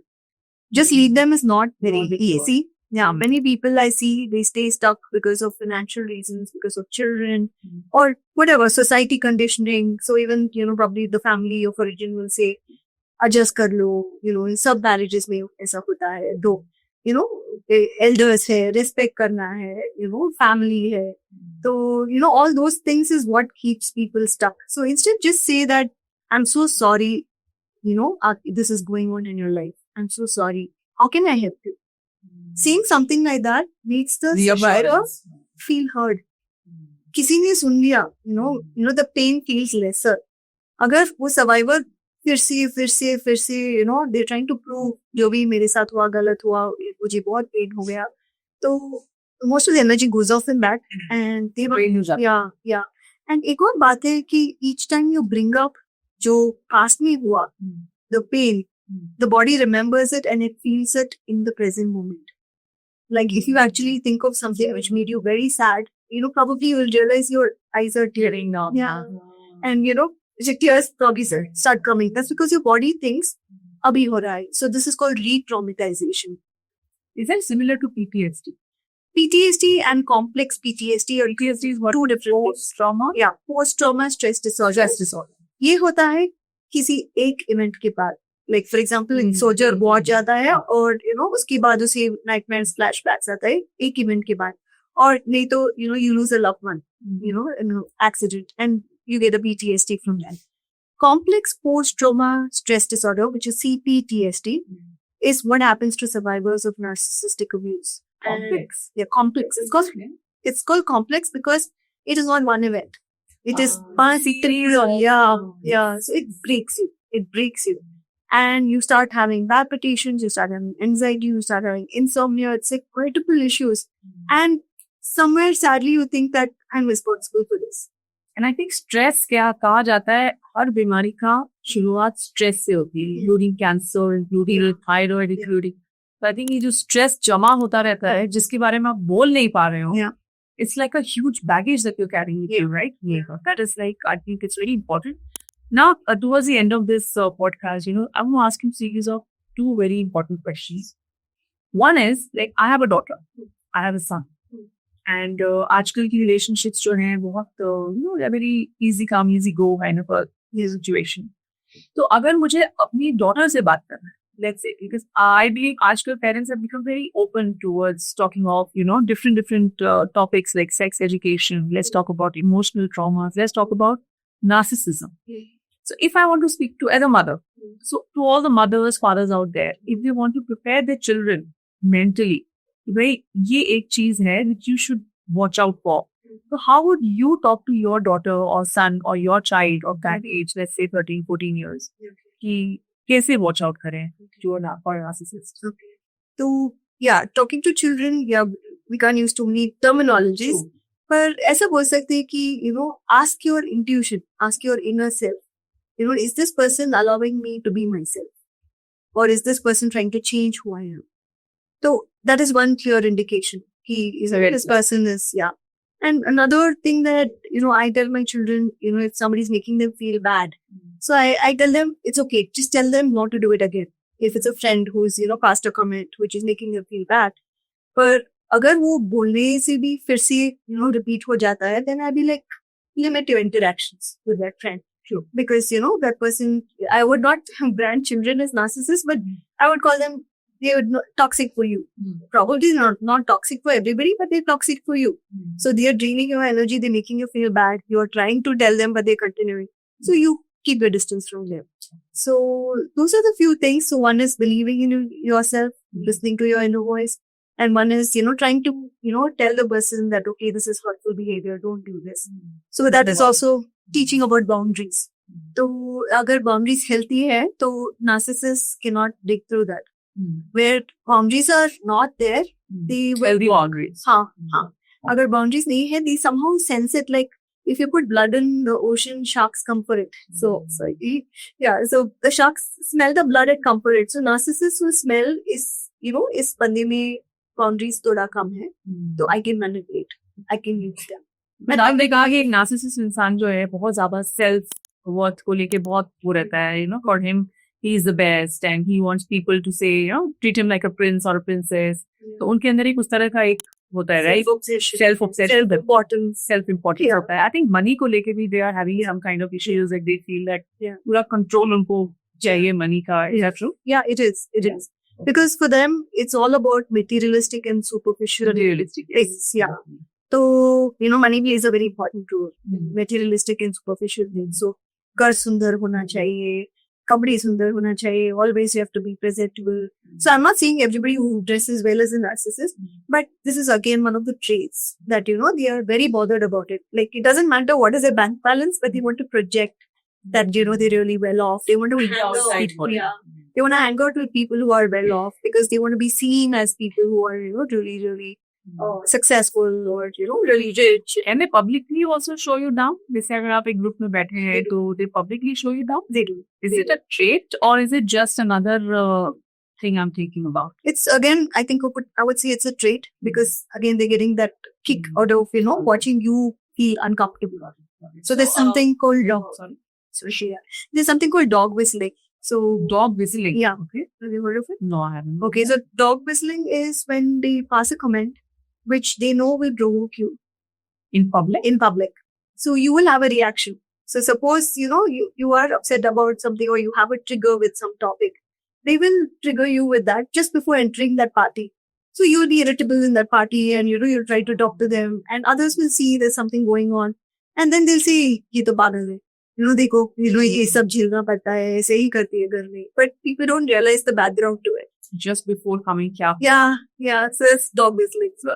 Just leave them is not very easy. Yeah, many people I see, they stay stuck because of financial reasons, because of children, or whatever, society conditioning. So even, probably the family of origin will say, adjust कर लो, in सब marriages में ऐसा होता है, दो, elders है, respect करना है, family है, so, all those things is what keeps people stuck. So instead just say that, I'm so sorry, this is going on in your life. I'm so sorry. How can I help you? Saying something like that makes the survivor feel heard. किसी ने सुन लिया, the pain feels lesser. अगर वो survivor फिर से they're trying to prove जो भी मेरे साथ हुआ गलत हुआ, मुझे बहुत पेन हो गया, तो most of the energy goes off in that and they yeah. And एक और बात है कि each time you bring up जो past में हुआ, the pain, the body remembers it and it feels it in the present moment. Like if you actually think of something which made you very sad, probably you will realize your eyes are tearing now. Yeah. And tears probably start coming. That's because your body thinks abhi ho raha hai. So this is called re-traumatization. Is that similar to PTSD? PTSD and complex PTSD or PTSD is what? Two different post-trauma? Yeah, post-trauma stress disorder. ये होता है किसी एक event के बाद. Like for example, soldier बहुत ज्यादा है और उसके बाद उसे nightmares, flashbacks आता है एक इवेंट के बाद. और नहीं तो you lose a loved one, in an accident and you get a PTSD from that. Complex post-trauma stress disorder, which is CPTSD, is what happens to survivors of narcissistic abuse. Complex? Yeah, complex. It's called complex because it is not one event. It is yeah. So it breaks you. And you start having palpitations, you start having anxiety, you start having insomnia. It's like multiple issues. And somewhere, sadly, you think that I'm responsible for this. And I think stress क्या कहा जाता है, हर बीमारी का शुरुआत stress से होती है, including cancer, including thyroid, including. So I think ये जो स्ट्रेस जमा होता रहता है, जिसके बारे में आप बोल नहीं पा रहे हो, it's like a huge baggage that you're carrying with you, right? That is like, I think it's very important. Now, towards the end of this podcast, I want to ask you a series of two very important questions. One is like I have a daughter, I have a son, and आजकल की relationships जो हैं बहुत they're very easy come easy go kind of a situation. तो अगर मुझे अपनी daughter से बात करना है, let's say, because I believe आजकल parents have become very open towards talking of different topics like sex education. Let's talk about emotional traumas. Let's talk about narcissism. So if I want to speak to as a mother, so to all the mothers, fathers out there, if they want to prepare their children mentally, भाई ये एक चीज है which you should watch out for. So how would you talk to your daughter or son or your child of that age, let's say 13, 14 years, कि कैसे watch out करें जो ना for narcissist? Okay. So yeah, talking to children, yeah, we can't use too many terminologies. पर ऐसा बोल सकते हैं कि ask your intuition, ask your inner self. Is this person allowing me to be myself? Or is this person trying to change who I am? So that is one clear indication. This person is, yeah. And another thing that, I tell my children, if somebody's making them feel bad. So I tell them, it's okay. Just tell them not to do it again. If it's a friend who's, passed a comment which is making them feel bad. But अगर वो बोलने से भी फिर से repeat हो जाता है, then I'll be like, limit your interactions with that friend. True. Because that person, I would not brand children as narcissists, but I would call them, they would toxic for you. Probably not toxic for everybody, but they're toxic for you. So they are draining your energy, they're making you feel bad. You are trying to tell them, but they're continuing. So you keep your distance from them. So those are the few things. So one is believing in yourself, listening to your inner voice. And one is, trying to, tell the person that, okay, this is hurtful behavior, don't do this. So that is also teaching about boundaries. So, agar boundaries healthy hai, to narcissists cannot dig through that. Where boundaries are not there, they healthy boundaries. Agar boundaries nahi hai, they somehow sense it. Like if you put blood in the ocean, sharks come for it. So the sharks smell the blood and come for it. So narcissists who smell is, is bande mein boundaries thoda kam hai. So I can manipulate, I can use them. मैंने आपने कहा कि एक narcissist इंसान जो है बहुत ज्यादा सेल्फ वर्थ को लेके बहुत वो रहता है for him he is the best and he wants people to say treat him like a prince और अ प्रिंसेस. तो उनके अंदर एक उस तरह का एक होता है right self obsession self importance होता है. आई थिंक मनी को लेके भी they are having some kind of issues like they feel that पूरा कंट्रोल उनको चाहिए मनी का. Is that true? या it is because for them it's all about materialistic and superficial things. Yeah. So, money plays a very important role. Materialistic and superficial things. So, ghar sundar hona chahiye, kapde sundar hona chahiye, always you have to be presentable. So, I'm not saying everybody who dresses well is a narcissist, but this is again one of the traits that, they are very bothered about it. Like, it doesn't matter what is their bank balance, but they want to project that, they're really well off. They want to be outside. They want to hang out with people who are well off because they want to be seen as people who are, really, really successful or, really rich. And they publicly also show you down? जैसे अगर आप एक group में बैठे हैं तो they publicly show you down? They do. Is it a trait or is it just another thing I'm thinking about? It's again, I think I would say it's a trait because again they're getting that kick out of, watching you feel uncomfortable. So there's something called there's something called dog whistling. So dog whistling? Yeah. Okay. Have you heard of it? No, I haven't. Okay, so dog whistling is when they pass a comment which they know will provoke you. In public? In public. So you will have a reaction. So suppose, you are upset about something or you have a trigger with some topic. They will trigger you with that just before entering that party. So you'll be irritable in that party and, you'll try to talk to them and others will see there's something going on. And then they'll say, ye to pagal hai. देखो, ये सब झेलना पड़ता है, ऐसे ही करती है घर में. But people don't realize the background to it. Just before coming, क्या? Yeah. So it's dog whistling. So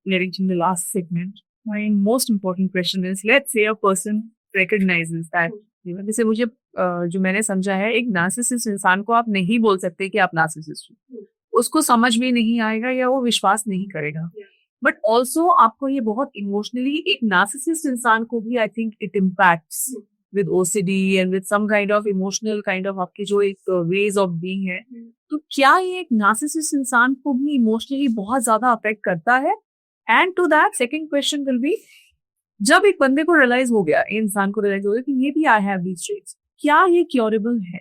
getting to the last segment, my most important question is, let's say a person recognizes that, जैसे मुझे जो मैंने समझा है, एक narcissist इंसान को आप नहीं बोल सकते कि आप नार्सिसिस्ट हो. उसको समझ में नहीं आएगा या वो विश्वास नहीं करेगा. बट ऑल्सो आपको ये बहुत इमोशनली एक नार्सिसिस्ट इंसान को भी I think it impacts with OCD and with some kind of emotional kind of आपके जो एक वेज ऑफ बीइंग है. तो क्या ये एक नार्सिसिस्ट इंसान को भी इमोशनली बहुत ज्यादा अफेक्ट करता है? And to that second question will be, जब एक बंदे को रियलाइज हो गया, इंसान को रियलाइज हो गया कि ये भी आई हैव दीस ट्रेट्स, क्या ये क्योरेबल है?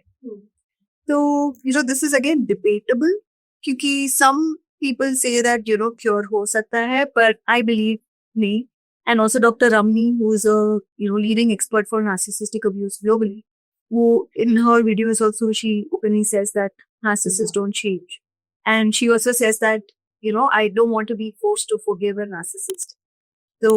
तो दिस इज अगेन डिबेटेबल क्योंकि some people say that cure हो सकता है, but I believe नहीं. And also Dr. Ramni, who is a leading expert for narcissistic abuse globally, who in her videos also she openly says that narcissists don't change, and she also says that I don't want to be forced to forgive a narcissist. So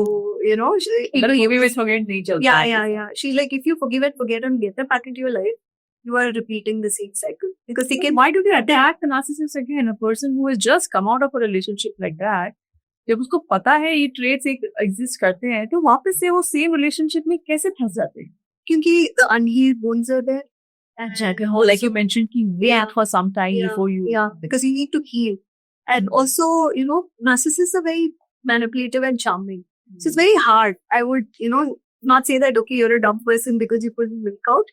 मतलब ये भी with forget नहीं चलता yeah, है. yeah. She's like, if you forgive and forget and get them back into your life, you are repeating the same cycle because they can. Why do they attack the narcissist again? A person who has just come out of a relationship like that, जब उसको पता है ये traits exist करते हैं, तो वापस से वो same relationship में कैसे फंस जाते हैं? क्योंकि the unhealed wounds are there. Exactly. Like you mentioned, कि wait for some time before you. Yeah, because you need to heal. And also, narcissists are very manipulative and charming. So it's very hard. I would, not say that, okay, you're a dumb person because you couldn't milk out.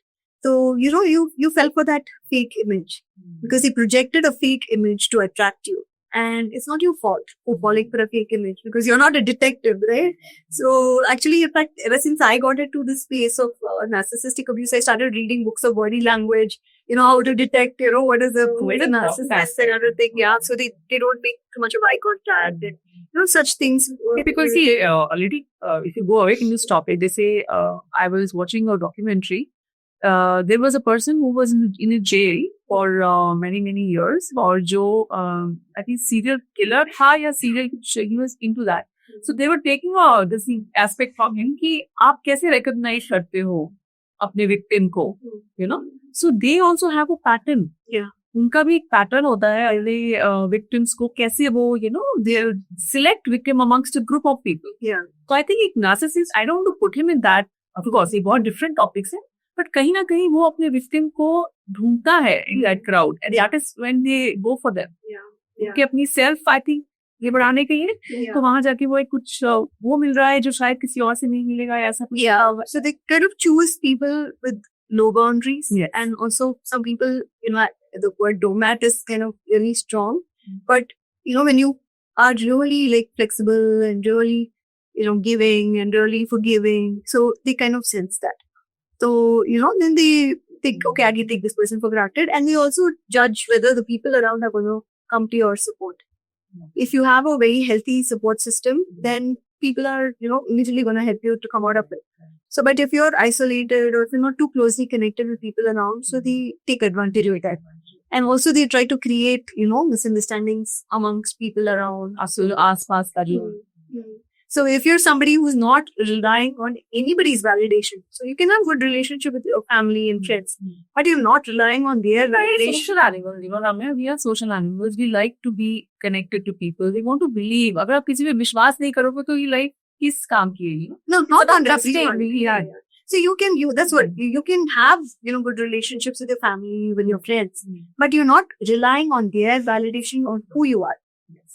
So, you fell for that fake image because he projected a fake image to attract you. And it's not your fault for falling for a fake image because you're not a detective, right? So actually, in fact, ever since I got into this space of narcissistic abuse, I started reading books of body language, how to detect, what is a narcissist and everything. Yeah, so they don't make too much of eye contact and, such things. Because see, already, if you go away in this topic, they say, I was watching a documentary. There was a person who was in a jail for many years, और जो I think serial killer था या serial, he was into that. So they were taking this aspect from him कि आप कैसे recognize करते हो अपने victim को, So they also have a pattern. Yeah. उनका भी एक पैटर्न होता है अगले विक्टिम्स को कैसे वो they select victim amongst a group of people. Yeah. So I think एक narcissist, I don't want to put him in that. Of course, ये बहुत different topics हैं. बट कहीं ना कहीं वो अपने विक्टिम को ढूंढता है in that crowd and that is when they go for them कि अपनी सेल्फ आई थिंक ये बढ़ाने के लिए तो वहां जाके वो एक कुछ वो मिल रहा है जो शायद किसी और से नहीं मिलेगा ऐसा कुछ. So they kind of choose people with low boundaries. Yes. And also some people, the word doormat is kind of really strong. But when you are really like flexible and really giving and really forgiving, so they kind of sense that. So, then they think, okay, I can take this person for granted. And they also judge whether the people around are going to come to your support. If you have a very healthy support system, then people are, immediately going to help you to come out of it. So, but if you're isolated or if you're not too closely connected with people around, so they take advantage of that. And also they try to create, misunderstandings amongst people around. So if you're somebody who's not relying on anybody's validation, so you can have good relationship with your family and friends, but you're not relying on their validation. Social animals, we are social animals. We like to be connected to people. We want to believe. अगर आप किसी पे विश्वास नहीं करोगे तो ये life किस काम की है? No, not on everyone. Yeah. So that's what you can have, good relationships with your family, with your friends, but you're not relying on their validation on who you are.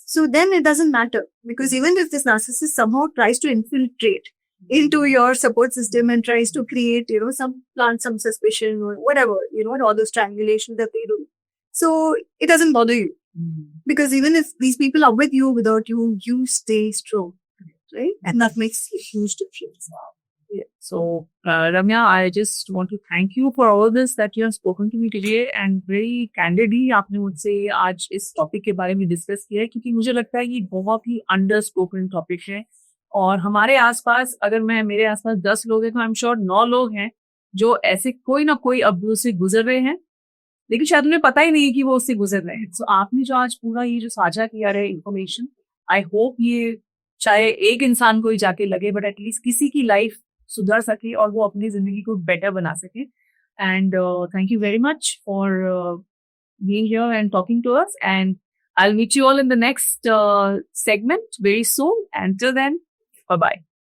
So then it doesn't matter because even if this narcissist somehow tries to infiltrate into your support system and tries to create, plant some suspicion or whatever, all those triangulation that they do. So it doesn't bother you because even if these people are with you, without you, you stay strong, right? And that makes a huge difference. Yeah. So, Ramya, I just want to thank you for all this that you have spoken to me today and very candidly आपने मुझसे आज इस topic के बारे में discuss किया है क्योंकि मुझे लगता है ये बहुत ही अंडरस्पोकन टॉपिक है और हमारे आसपास अगर मेरे आसपास 10 लोग हैं तो आई एम श्योर 9 लोग हैं जो ऐसे कोई ना कोई अब्यूज से गुजर रहे हैं लेकिन शायद उन्हें पता ही नहीं कि वो उससे गुजर रहे हैं. सो आपने जो आज पूरा ये जो साझा किया है इन्फॉर्मेशन, आई होप ये चाहे एक इंसान को ही जाके लगे बट एटलीस्ट किसी की लाइफ सुधर सके और वो अपनी जिंदगी को बेटर बना सके. And thank you very much for being here and talking to us and I will meet you all in the next segment very soon. Until then, bye bye.